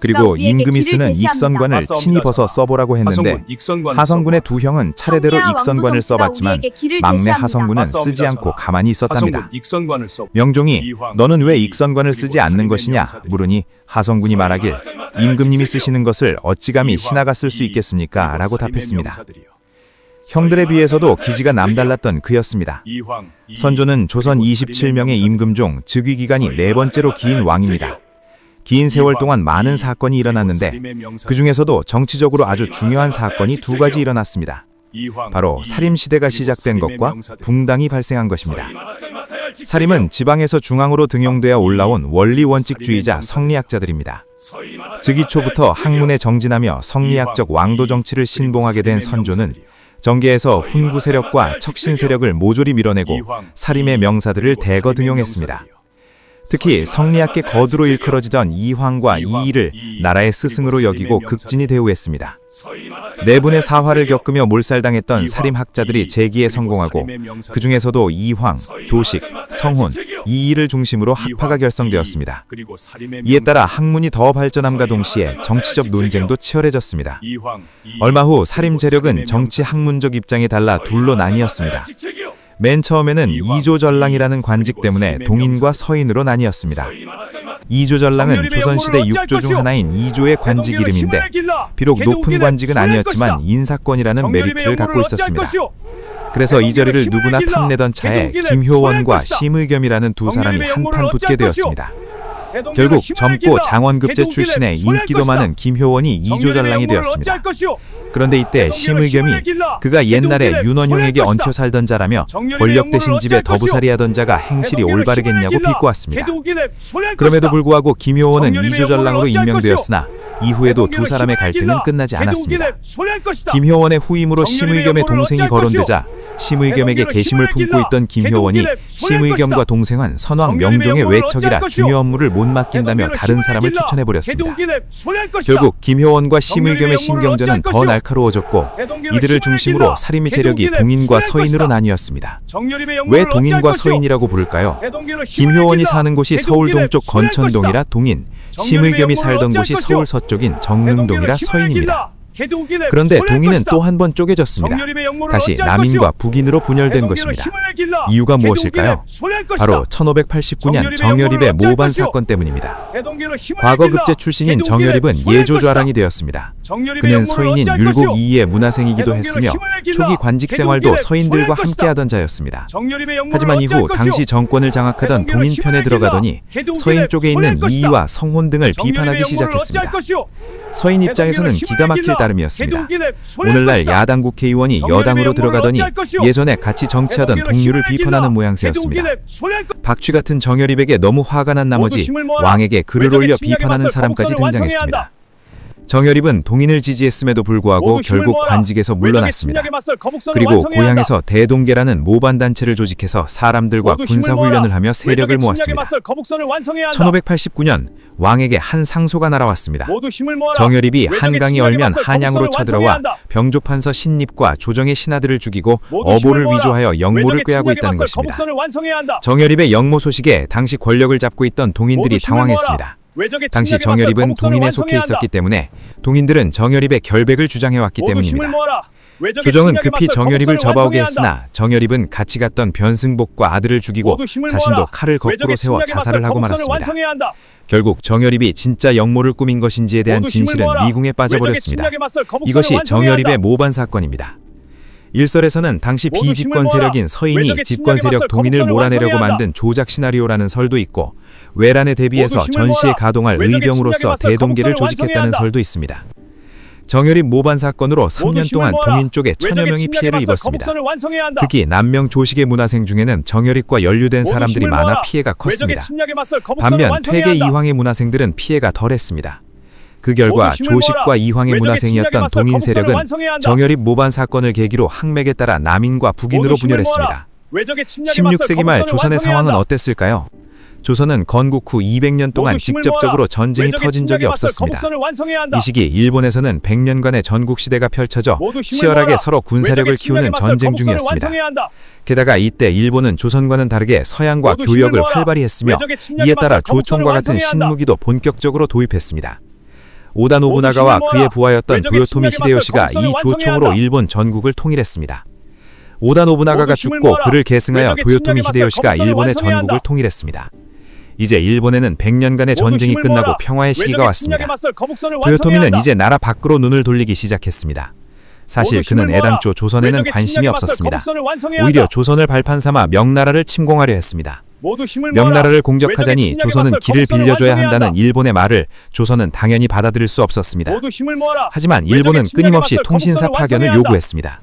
그리고 임금이 쓰는 익선관을 친히 벗어 써보라고 했는데 하성군의 두 형은 차례대로 익선관을 써봤지만 막내 하성군은 쓰지 않고 가만히 있었답니다. 명종이 너는 왜 익선관을 쓰지 않는 것이냐 물으니 하성군이 말하길 임금님이 쓰시는 것을 어찌 감히 신하가 쓸 수 있겠습니까? 라고 답했습니다. 형들에 비해서도 기지가 남달랐던 그였습니다. 선조는 조선 27명의 임금 중 즉위 기간이 4번째로 긴 왕입니다. 긴 세월 동안 많은 사건이 일어났는데 그 중에서도 정치적으로 아주 중요한 사건이 2가지 일어났습니다. 바로 살림시대가 시작된 것과 붕당이 발생한 것입니다. 살림은 지방에서 중앙으로 등용되어 올라온 원리원칙주의자 성리학자들입니다. 즉위 초부터 학문에 정진하며 성리학적 왕도 정치를 신봉하게 된 선조는 정계에서 훈구 세력과 척신 세력을 모조리 밀어내고 살림의 명사들을 대거 등용했습니다. 특히 성리학계 거두로 일컬어지던 이황과 이이를 나라의 스승으로 여기고 극진히 대우했습니다. 네 분의 사화를 겪으며 몰살당했던 살림학자들이 재기에 성공하고 그 중에서도 이황, 조식, 성혼, 이이를 중심으로 학파가 결성되었습니다. 이에 따라 학문이 더 발전함과 동시에 정치적 논쟁도 치열해졌습니다. 얼마 후 살림 재력은 정치 학문적 입장이 달라 둘로 나뉘었습니다. 맨 처음에는 이조전랑이라는 관직 때문에 동인과 서인으로 나뉘었습니다. 이조전랑은 조선시대 6조 중 하나인 이조의 관직 이름인데 비록 높은 관직은 아니었지만 인사권이라는 메리트를 갖고 있었습니다. 그래서 이 자리를 누구나 탐내던 차에 김효원과 심의겸이라는 두 사람이 한판 붙게 되었습니다. 결국 젊고 장원급제 출신의 인기도 많은 김효원이 이조전랑이 되었습니다. 그런데 이때 심의겸이 그가 옛날에 윤원형에게 얹혀 살던 자라며 권력 대신 집에 더부살이 하던 자가 행실이 올바르겠냐고 비꼬았습니다. 그럼에도 불구하고 김효원은 이조전랑으로 임명되었으나 이후에도 두 사람의 갈등은 끝나지 않았습니다. 김효원의 후임으로 심의겸의 동생이 거론되자 심의겸에게 계심을 품고 있던 김효원이 심의겸과 동생은 선왕 명종의 외척이라 중요 업무를 못 맡긴다며 다른 사람을 추천해버렸습니다. 결국 김효원과 심의겸의 신경전은 더 날카로워졌고 이들을 중심으로 살림의 재력이 동인과 서인으로 나뉘었습니다. 왜 동인과 서인이라고 부를까요? 김효원이 사는 곳이 서울 동쪽 건천동이라 동인, 심의겸이 살던 곳이 서울 서쪽인 정릉동이라 서인입니다. 그런데 동인은 또 한 번 쪼개졌습니다. 다시 남인과 북인으로 분열된 것입니다. 이유가 무엇일까요? 바로 1589년 정여립의 모반 사건 때문입니다. 과거 급제 출신인 정여립은 예조좌랑이 되었습니다. 그는 서인인 율곡 이이의 문화생이기도 했으며 초기 관직 생활도 서인들과 함께하던 자였습니다. 하지만 이후 당시 정권을 장악하던 동인 편에 들어가더니 서인 쪽에 있는 이이와 성혼 등을 비판하기 시작했습니다. 서인 입장에서는 기가 막힐 따름이었습니다. 오늘날 야당 국회의원이 여당으로 들어가더니 예전에 같이 정치하던 동료를 비판하는 모양새였습니다. 박쥐 같은 정여립에게 너무 화가 난 나머지 왕에게 글을 올려 비판하는 사람까지 등장했습니다. 정열입은 동인을 지지했음에도 불구하고 결국 관직에서 물러났습니다. 그리고 고향에서 대동계라는 모반단체를 조직해서 사람들과 군사훈련을 하며 세력을 모았습니다. 1589년 왕에게 한 상소가 날아왔습니다. 정열입이 한강이 얼면 한양으로 쳐들어와 병조판서 신립과 조정의 신하들을 죽이고 어보를 위조하여 영모를 꾀하고 있다는 것입니다. 정열입의 영모 소식에 당시 권력을 잡고 있던 동인들이 당황했습니다. 당시 정열입은 동인에 속해 있었기 때문에 동인들은 정열입의 결백을 주장해왔기 때문입니다. 조정은 급히 정열입을 잡아오게 했으나 정열입은 같이 갔던 변승복과 아들을 죽이고 자신도 칼을 거꾸로 세워 자살을 하고 말았습니다. 결국 정열입이 진짜 영모를 꾸민 것인지에 대한 진실은 미궁에 빠져버렸습니다. 이것이 정열입의 모반 사건입니다. 일설에서는 당시 비집권 세력인 서인이 집권 세력 동인을 몰아내려고 만든 조작 시나리오라는 설도 있고 외란에 대비해서 전시에 가동할 의병으로서 대동계를 조직했다는 설도 있습니다. 정열입 모반 사건으로 3년 동안 동인 쪽에 1000여 명이 피해를 입었습니다. 특히 남명 조식의 문화생 중에는 정열입과 연루된 사람들이 많아 피해가 컸습니다. 반면 퇴계 이황의 문화생들은 피해가 덜했습니다. 그 결과 조식과 이황의 문화생이었던 동인 세력은 정열입 모반 사건을 계기로 항맥에 따라 남인과 북인으로 분열했습니다. 16세기 말 조선의 상황은 어땠을까요? 조선은 건국 후 200년 동안 직접적으로 전쟁이 터진 적이 없었습니다. 이 시기 일본에서는 100년간의 전국시대가 펼쳐져 치열하게 서로 군사력을 키우는 전쟁 중이었습니다. 게다가 이때 일본은 조선과는 다르게 서양과 교역을 활발히 했으며 이에 따라 조총과 같은 신무기도 본격적으로 도입했습니다. 오다 노부나가와 그의 부하였던 도요토미 히데요시가 이 조총으로 일본 전국을 통일했습니다. 오다 노부나가가 죽고 그를 계승하여 도요토미 히데요시가 일본의 전국을 통일했습니다. 이제 일본에는 100년간의 전쟁이 끝나고 평화의 시기가 왔습니다. 도요토미는 이제 나라 밖으로 눈을 돌리기 시작했습니다. 사실 그는 애당초 조선에는 관심이 없었습니다. 오히려 조선을 발판 삼아 명나라를 침공하려 했습니다. 명나라를 공격하자니 조선은 길을 빌려줘야 한다는 일본의 말을 조선은 당연히 받아들일 수 없었습니다. 하지만 일본은 끊임없이 통신사 파견을 요구했습니다.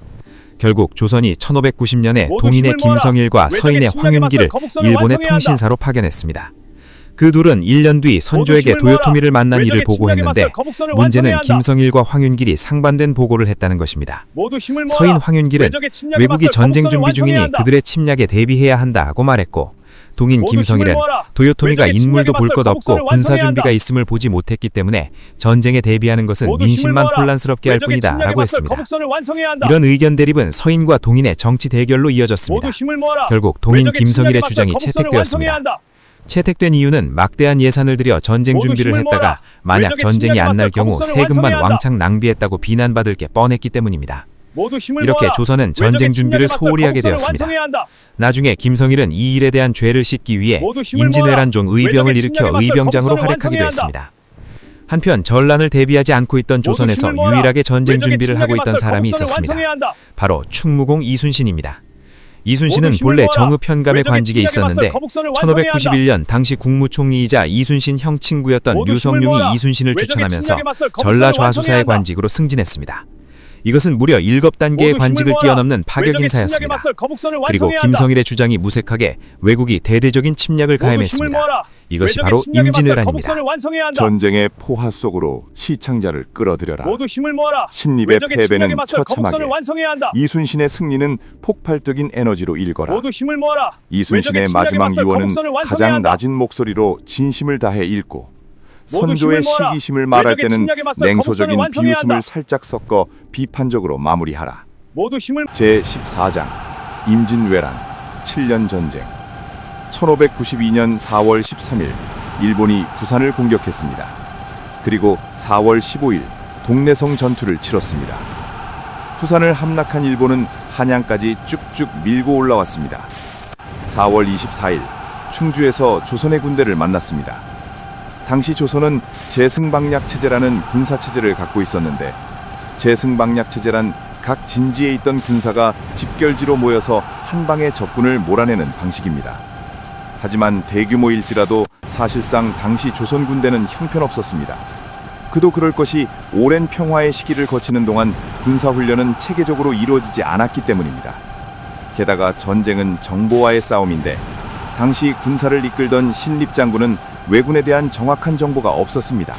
결국 조선이 1590년에 동인의 김성일과 서인의 황윤기를 일본의 통신사로 파견했습니다. 그 둘은 1년 뒤 선조에게 도요토미를 만난 일을 보고했는데 문제는 김성일과 황윤길이 상반된 보고를 했다는 것입니다. 서인 황윤길은 외국이 전쟁 준비 중이니 그들의 침략에 대비해야 한다고 말했고 동인 김성일은 도요토미가 인물도 볼 것 없고 군사 준비가 있음을 보지 못했기 때문에 전쟁에 대비하는 것은 민심만 혼란스럽게 할 뿐이다 라고 했습니다. 이런 의견 대립은 서인과 동인의 정치 대결로 이어졌습니다. 결국 동인 김성일의 주장이 채택되었습니다. 채택된 이유는 막대한 예산을 들여 전쟁 준비를 했다가 만약 전쟁이 안 날 경우 세금만 왕창 낭비했다고 비난받을 게 뻔했기 때문입니다. 이렇게 조선은 전쟁 준비를 소홀히 하게 되었습니다. 나중에 김성일은 이 일에 대한 죄를 씻기 위해 임진왜란종 의병을 일으켜 의병장으로 활약하기도 했습니다. 한편 전란을 대비하지 않고 있던 조선에서 유일하게 전쟁 준비를 하고 있던 사람이 있었습니다. 바로 충무공 이순신입니다. 이순신은 본래 정읍 현감의 관직에 있었는데 1591년 당시 국무총리이자 이순신 형 친구였던 류성룡이 이순신을 추천하면서 전라좌수사의 관직으로 승진했습니다. 이것은 무려 7단계의 관직을 뛰어넘는 파격 인사였습니다. 그리고 김성일의 주장이 무색하게 외국이 대대적인 침략을 가해했습니다. 이것이 바로 임진왜란입니다. 전쟁의 포화 속으로 시창자를 끌어들여라. 신립의 패배는 처참하게, 이순신의 승리는 폭발적인 에너지로 일거라. 이순신의 마지막 유언은 가장 낮은 목소리로 진심을 다해 읽고 선조의 시기심을 말할 때는 냉소적인 비웃음을 살짝 섞어 비판적으로 마무리하라. 제14장 임진왜란 7년 전쟁. 1592년 4월 13일 일본이 부산을 공격했습니다. 그리고 4월 15일 동래성 전투를 치렀습니다. 부산을 함락한 일본은 한양까지 쭉쭉 밀고 올라왔습니다. 4월 24일 충주에서 조선의 군대를 만났습니다. 당시 조선은 제승방략 체제라는 군사 체제를 갖고 있었는데 제승방략 체제란 각 진지에 있던 군사가 집결지로 모여서 한 방에 적군을 몰아내는 방식입니다. 하지만 대규모일지라도 사실상 당시 조선 군대는 형편없었습니다. 그도 그럴 것이 오랜 평화의 시기를 거치는 동안 군사훈련은 체계적으로 이루어지지 않았기 때문입니다. 게다가 전쟁은 정보와의 싸움인데 당시 군사를 이끌던 신립장군은 왜군에 대한 정확한 정보가 없었습니다.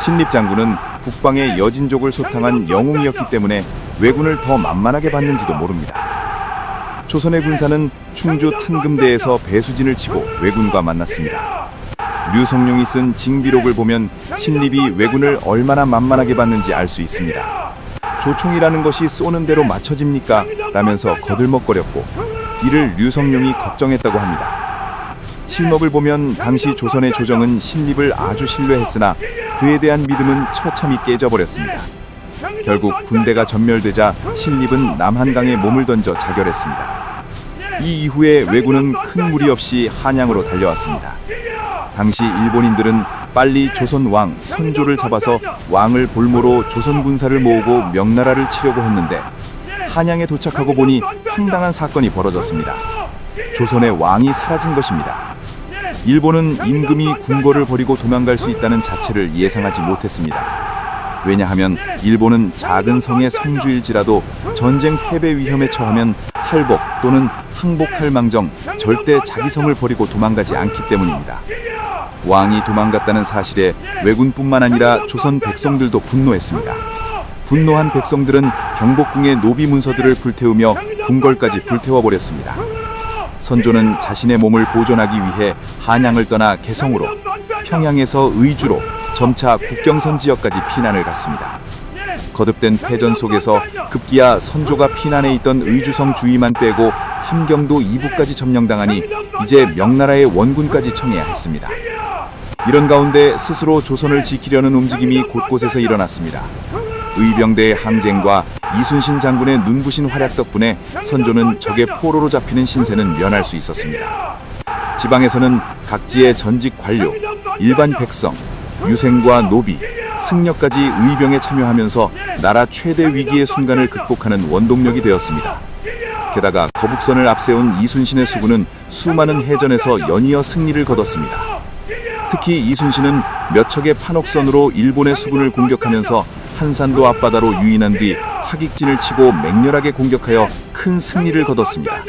신립장군은 북방의 여진족을 소탕한 영웅이었기 때문에 왜군을 더 만만하게 봤는지도 모릅니다. 조선의 군사는 충주 탄금대에서 배수진을 치고 왜군과 만났습니다. 류성룡이 쓴 징비록을 보면 신립이 왜군을 얼마나 만만하게 봤는지 알 수 있습니다. 조총이라는 것이 쏘는 대로 맞춰집니까? 라면서 거들먹거렸고 이를 류성룡이 걱정했다고 합니다. 실록을 보면 당시 조선의 조정은 신립을 아주 신뢰했으나 그에 대한 믿음은 처참히 깨져버렸습니다. 결국 군대가 전멸되자 신립은 남한강에 몸을 던져 자결했습니다. 이 이후에 왜군은 큰 무리 없이 한양으로 달려왔습니다. 당시 일본인들은 빨리 조선 왕 선조를 잡아서 왕을 볼모로 조선 군사를 모으고 명나라를 치려고 했는데 한양에 도착하고 보니 황당한 사건이 벌어졌습니다. 조선의 왕이 사라진 것입니다. 일본은 임금이 궁궐을 버리고 도망갈 수 있다는 자체를 예상하지 못했습니다. 왜냐하면 일본은 작은 성의 성주일지라도 전쟁 패배 위험에 처하면 할복 또는 항복할 망정 절대 자기 성을 버리고 도망가지 않기 때문입니다. 왕이 도망갔다는 사실에 왜군뿐만 아니라 조선 백성들도 분노했습니다. 분노한 백성들은 경복궁의 노비 문서들을 불태우며 궁궐까지 불태워버렸습니다. 선조는 자신의 몸을 보존하기 위해 한양을 떠나 개성으로, 평양에서 의주로 점차 국경선 지역까지 피난을 갔습니다. 거듭된 패전 속에서 급기야 선조가 피난해 있던 의주성 주위만 빼고 함경도 이북까지 점령당하니 이제 명나라의 원군까지 청해야 했습니다. 이런 가운데 스스로 조선을 지키려는 움직임이 곳곳에서 일어났습니다. 의병대의 항쟁과 이순신 장군의 눈부신 활약 덕분에 선조는 적의 포로로 잡히는 신세는 면할 수 있었습니다. 지방에서는 각지의 전직 관료, 일반 백성, 유생과 노비, 승려까지 의병에 참여하면서 나라 최대 위기의 순간을 극복하는 원동력이 되었습니다. 게다가 거북선을 앞세운 이순신의 수군은 수많은 해전에서 연이어 승리를 거뒀습니다. 특히 이순신은 몇 척의 판옥선으로 일본의 수군을 공격하면서 한산도 앞바다로 유인한 뒤 하객진을 치고 맹렬하게 공격하여 큰 승리를 거뒀습니다.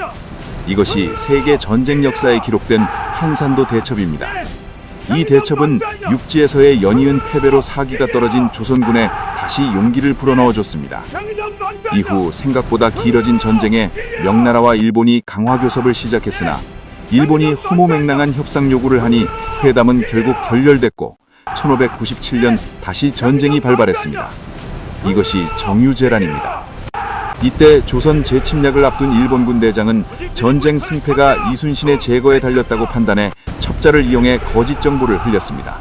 이것이 세계 전쟁 역사에 기록된 한산도 대첩입니다. 이 대첩은 육지에서의 연이은 패배로 사기가 떨어진 조선군에 다시 용기를 불어넣어줬습니다. 이후 생각보다 길어진 전쟁에 명나라와 일본이 강화교섭을 시작했으나 일본이 허무맹랑한 협상 요구를 하니 회담은 결국 결렬됐고 1597년 다시 전쟁이 발발했습니다. 이것이 정유재란입니다. 이때 조선 재침략을 앞둔 일본군 대장은 전쟁 승패가 이순신의 제거에 달렸다고 판단해 첩자를 이용해 거짓 정보를 흘렸습니다.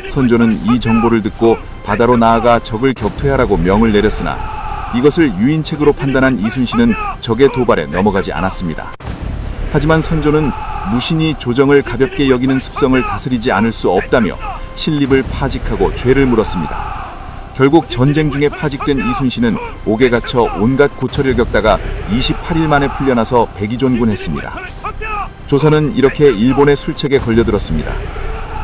선조는 이 정보를 듣고 바다로 나아가 적을 격퇴하라고 명을 내렸으나 이것을 유인책으로 판단한 이순신은 적의 도발에 넘어가지 않았습니다. 하지만 선조는 무신이 조정을 가볍게 여기는 습성을 다스리지 않을 수 없다며 신립을 파직하고 죄를 물었습니다. 결국 전쟁 중에 파직된 이순신은 옥에 갇혀 온갖 고초를 겪다가 28일 만에 풀려나서 백의존군했습니다. 조선은 이렇게 일본의 술책에 걸려들었습니다.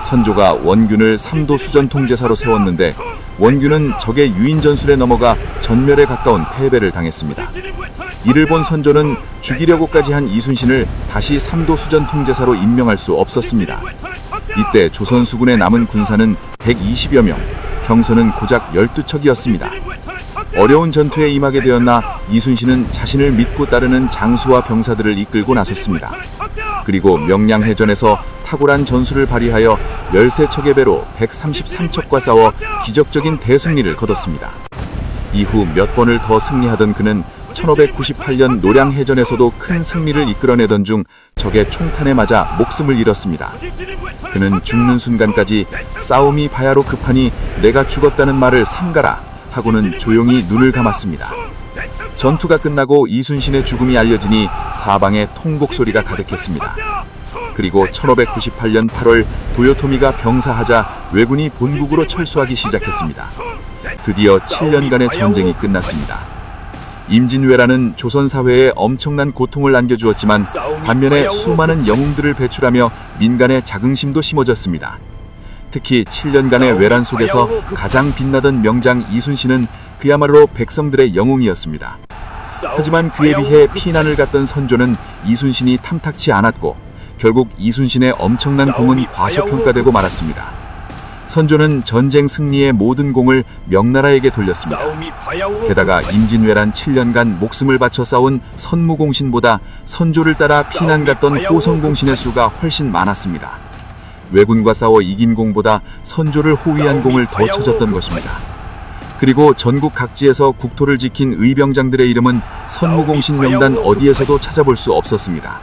선조가 원균을 삼도 수전 통제사로 세웠는데 원균은 적의 유인 전술에 넘어가 전멸에 가까운 패배를 당했습니다. 이를 본 선조는 죽이려고까지 한 이순신을 다시 삼도 수전 통제사로 임명할 수 없었습니다. 이때 조선 수군에 남은 군사는 120여 명, 병선은 고작 12척이었습니다. 어려운 전투에 임하게 되었나 이순신은 자신을 믿고 따르는 장수와 병사들을 이끌고 나섰습니다. 그리고 명량해전에서 탁월한 전술을 발휘하여 13척의 배로 133척과 싸워 기적적인 대승리를 거뒀습니다. 이후 몇 번을 더 승리하던 그는 1598년 노량해전에서도 큰 승리를 이끌어내던 중 적의 총탄에 맞아 목숨을 잃었습니다. 그는 죽는 순간까지 싸움이 바야로 급하니 내가 죽었다는 말을 삼가라 하고는 조용히 눈을 감았습니다. 전투가 끝나고 이순신의 죽음이 알려지니 사방에 통곡 소리가 가득했습니다. 그리고 1598년 8월 도요토미가 병사하자 왜군이 본국으로 철수하기 시작했습니다. 드디어 7년간의 전쟁이 끝났습니다. 임진왜란은 조선 사회에 엄청난 고통을 안겨주었지만 반면에 수많은 영웅들을 배출하며 민간의 자긍심도 심어졌습니다. 특히 7년간의 외란 속에서 가장 빛나던 명장 이순신은 그야말로 백성들의 영웅이었습니다. 하지만 그에 비해 피난을 갔던 선조는 이순신이 탐탁치 않았고 결국 이순신의 엄청난 공은 과소평가되고 말았습니다. 선조는 전쟁 승리의 모든 공을 명나라에게 돌렸습니다. 게다가 임진왜란 7년간 목숨을 바쳐 싸운 선무공신보다 선조를 따라 피난 갔던 호성공신의 수가 훨씬 많았습니다. 왜군과 싸워 이긴 공보다 선조를 호위한 공을 더 쳐줬던 것입니다. 그리고 전국 각지에서 국토를 지킨 의병장들의 이름은 선무공신 명단 어디에서도 찾아볼 수 없었습니다.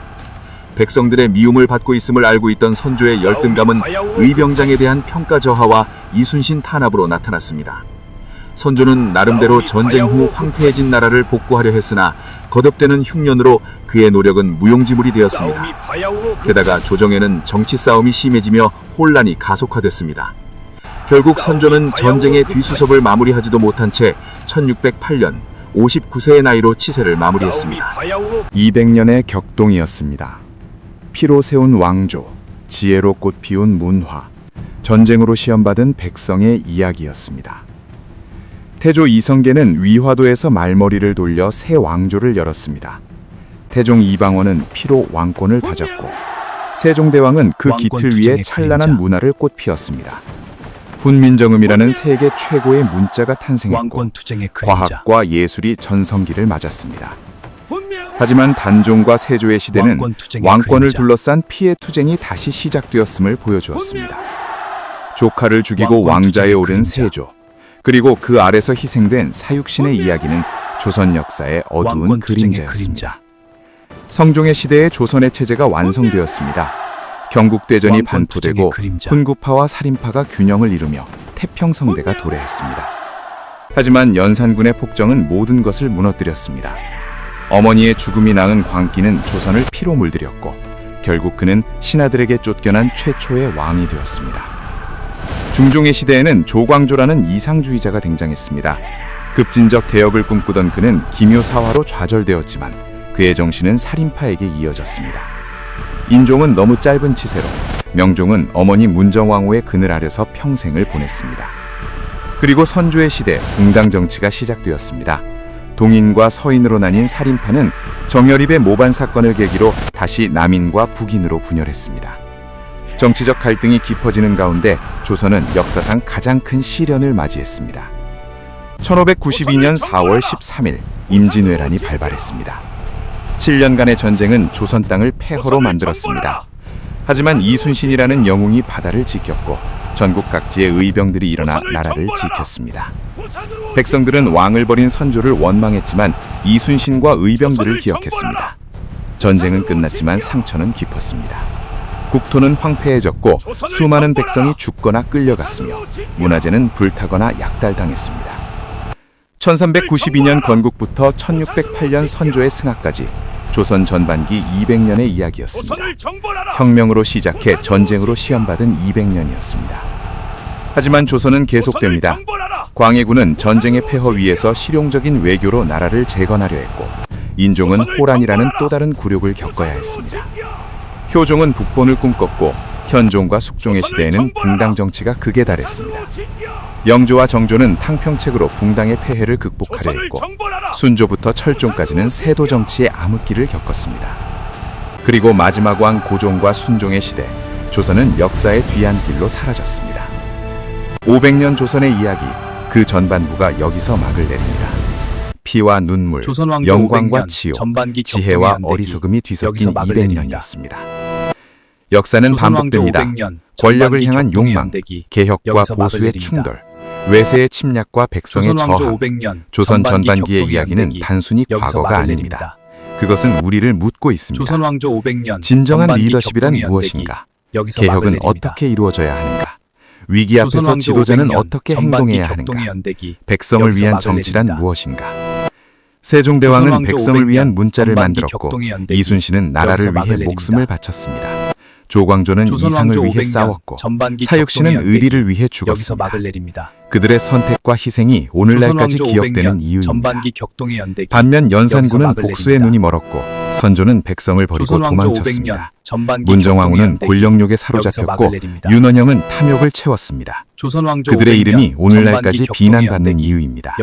백성들의 미움을 받고 있음을 알고 있던 선조의 열등감은 의병장에 대한 평가 저하와 이순신 탄압으로 나타났습니다. 선조는 나름대로 전쟁 후 황폐해진 나라를 복구하려 했으나 거듭되는 흉년으로 그의 노력은 무용지물이 되었습니다. 게다가 조정에는 정치 싸움이 심해지며 혼란이 가속화됐습니다. 결국 선조는 전쟁의 뒤수습을 마무리하지도 못한 채 1608년 59세의 나이로 치세를 마무리했습니다. 200년의 격동이었습니다. 피로 세운 왕조, 지혜로 꽃피운 문화, 전쟁으로 시험받은 백성의 이야기였습니다. 태조 이성계는 위화도에서 말머리를 돌려 새 왕조를 열었습니다. 태종 이방원은 피로 왕권을 다졌고 세종대왕은 그 깃을 위해 찬란한 문화를 꽃피웠습니다. 훈민정음이라는 세계 최고의 문자가 탄생했고 과학과 예술이 전성기를 맞았습니다. 하지만 단종과 세조의 시대는 왕권을 둘러싼 피해 투쟁이 다시 시작되었음을 보여주었습니다. 조카를 죽이고 왕자에 오른 세조, 그리고 그 아래서 희생된 사육신의 이야기는 조선 역사의 어두운 그림자였습니다. 성종의 시대에 조선의 체제가 완성되었습니다. 경국대전이 반포되고 훈구파와 살인파가 균형을 이루며 태평성대가 도래했습니다. 하지만 연산군의 폭정은 모든 것을 무너뜨렸습니다. 어머니의 죽음이 낳은 광기는 조선을 피로 물들였고 결국 그는 신하들에게 쫓겨난 최초의 왕이 되었습니다. 중종의 시대에는 조광조라는 이상주의자가 등장했습니다. 급진적 대역을 꿈꾸던 그는 기묘사화로 좌절되었지만 그의 정신은 살인파에게 이어졌습니다. 인종은 너무 짧은 치세로 명종은 어머니 문정왕후의 그늘 아래서 평생을 보냈습니다. 그리고 선조의 시대 붕당 정치가 시작되었습니다. 동인과 서인으로 나뉜 살인파는 정열입의 모반 사건을 계기로 다시 남인과 북인으로 분열했습니다. 정치적 갈등이 깊어지는 가운데 조선은 역사상 가장 큰 시련을 맞이했습니다. 1592년 4월 13일 임진왜란이 발발했습니다. 7년간의 전쟁은 조선 땅을 폐허로 만들었습니다. 하지만 이순신이라는 영웅이 바다를 지켰고 전국 각지의 의병들이 일어나 나라를 지켰습니다. 백성들은 왕을 버린 선조를 원망했지만 이순신과 의병들을 기억했습니다. 전쟁은 끝났지만 상처는 깊었습니다. 국토는 황폐해졌고 수많은 백성이 죽거나 끌려갔으며 문화재는 불타거나 약탈당했습니다. 1392년 건국부터 1608년 선조의 승하까지 조선 전반기 200년의 이야기였습니다. 혁명으로 시작해 전쟁으로 시험받은 200년이었습니다. 하지만 조선은 계속됩니다. 광해군은 전쟁의 폐허 위에서 실용적인 외교로 나라를 재건하려 했고 인종은 호란이라는 또 다른 굴욕을 겪어야 했습니다. 효종은 북본을 꿈꿨고 현종과 숙종의 시대에는 붕당 정치가 극에 달했습니다. 영조와 정조는 탕평책으로 붕당의 폐해를 극복하려 했고 순조부터 철종까지는 세도 정치의 암흑기를 겪었습니다. 그리고 마지막 왕 고종과 순종의 시대, 조선은 역사의 뒤안길로 사라졌습니다. 500년 조선의 이야기, 그 전반부가 여기서 막을 내립니다. 피와 눈물, 영광과 치욕, 지혜와 어리석음이 뒤섞인 200년이었습니다. 역사는 반복됩니다. 권력을 향한 욕망, 개혁과 보수의 충돌, 외세의 침략과 백성의 저항. 조선 전반기의 이야기는 단순히 과거가 아닙니다. 그것은 우리를 묻고 있습니다. 진정한 리더십이란 무엇인가? 개혁은 어떻게 이루어져야 하는가? 위기 앞에서 지도자는 어떻게 행동해야 하는가? 백성을 위한 정치란 무엇인가? 세종대왕은 백성을 위한 문자를 만들었고 이순신은 나라를 위해 목숨을 바쳤습니다. 조광조는 이상을 위해 싸웠고 사육신은 의리를 위해 죽었습니다. 그들의 선택과 희생이 오늘날까지 기억되는 이유입니다. 반면 연산군은 복수의 눈이 멀었고 선조는 백성을 버리고 도망쳤습니다. 문정왕후는 권력욕에 사로잡혔고 윤원영은 탐욕을 채웠습니다. 그들의 이름이 오늘날까지 비난받는 이유입니다.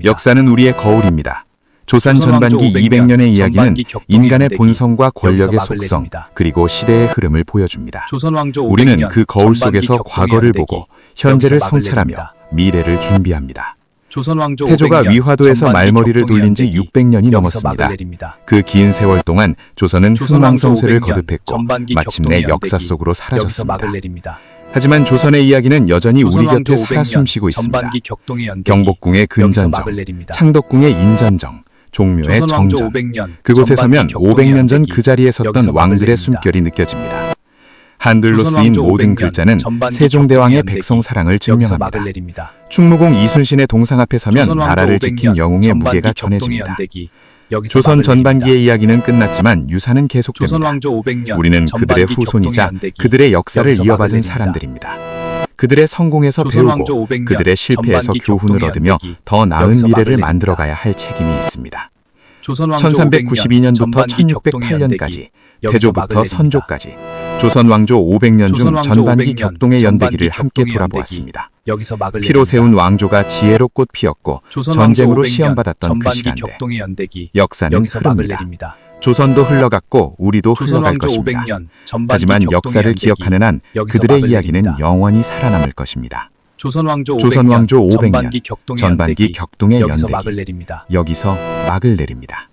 역사는 우리의 거울입니다. 조선 전반기 200년의 이야기는 전반기 격동의 인간의 연대기, 본성과 권력의 여기서 막을 속성, 내립니다. 그리고 시대의 흐름을 보여줍니다. 조선 왕조 우리는 500년, 그 거울 전반기 속에서 격동의 과거를 연대기, 보고 현재를 여기서 막을 성찰하며 내립니다. 미래를 준비합니다. 조선 왕조 태조가 500년, 위화도에서 전반기 말머리를 격동의 돌린 지 연대기, 600년이 여기서 넘었습니다. 막을 내립니다. 그 긴 세월 동안 조선은 조선 왕조 흥망성쇠를 500년, 거듭했고 전반기 마침내 격동의 역사 연대기, 속으로 여기서 사라졌습니다. 막을 내립니다. 하지만 조선의 이야기는 여전히 조선 우리 왕조 곁에 살아 500년, 숨쉬고 있습니다. 전반기 격동의 연대기, 경복궁의 여기서 근전정, 막을 내립니다. 창덕궁의 인전정, 종묘의 조선 왕조 정전, 500년, 그곳에 서면 전반기 격동의 500년 전 연대기, 그 자리에 섰던 여기서 막을 왕들의 내립니다. 숨결이 느껴집니다. 한글로 조선 쓰인 왕조 모든 500년, 글자는 전반기 세종대왕의 격동의 백성 사랑을 여기서 막을 증명합니다. 내립니다. 충무공 이순신의 동상 앞에 서면 조선 왕조 나라를 500년, 지킨 영웅의 전반기 무게가 격동의 전해집니다. 연대기, 여기서 조선 막을 전반기의 내립니다. 이야기는 끝났지만 유산은 조선 계속됩니다. 왕조 500년, 우리는 그들의 전반기 후손이자 격동의 연대기, 그들의 역사를 여기서 막을 이어받은 내립니다. 사람들입니다. 그들의 성공에서 조선 왕조 배우고 500년, 그들의 실패에서 전반기 교훈을 격동의 얻으며 연대기, 더 나은 여기서 미래를 막을 만들어가야 할 책임이 있습니다. 조선 왕조 1392년부터 500년, 1608년까지 여기서 태조부터 막을 내립니다. 선조까지 조선 왕조 500년 중 조선 왕조 전반기 500년, 격동의 연대기를 전반기 함께 격동의 돌아보았습니다. 여기서 막을 피로 내립니다. 세운 왕조가 지혜로 꽃 피었고 조선 전쟁으로 왕조 500년, 시험받았던 그 전반기 시간대 격동의 연대기, 역사는 여기서 막을 흐릅니다. 내립니다. 조선도 흘러갔고 우리도 조선 흘러갈 왕조 것입니다. 500년, 전반기 하지만 격동의 역사를 연대기, 기억하는 한 여기서 그들의 막을 이야기는 내립니다. 영원히 살아남을 것입니다. 조선 왕조 500년, 조선 왕조 500년, 전반기 격동의 전반기 연대기, 격동의 여기서 연대기, 막을 내립니다. 여기서 막을 내립니다.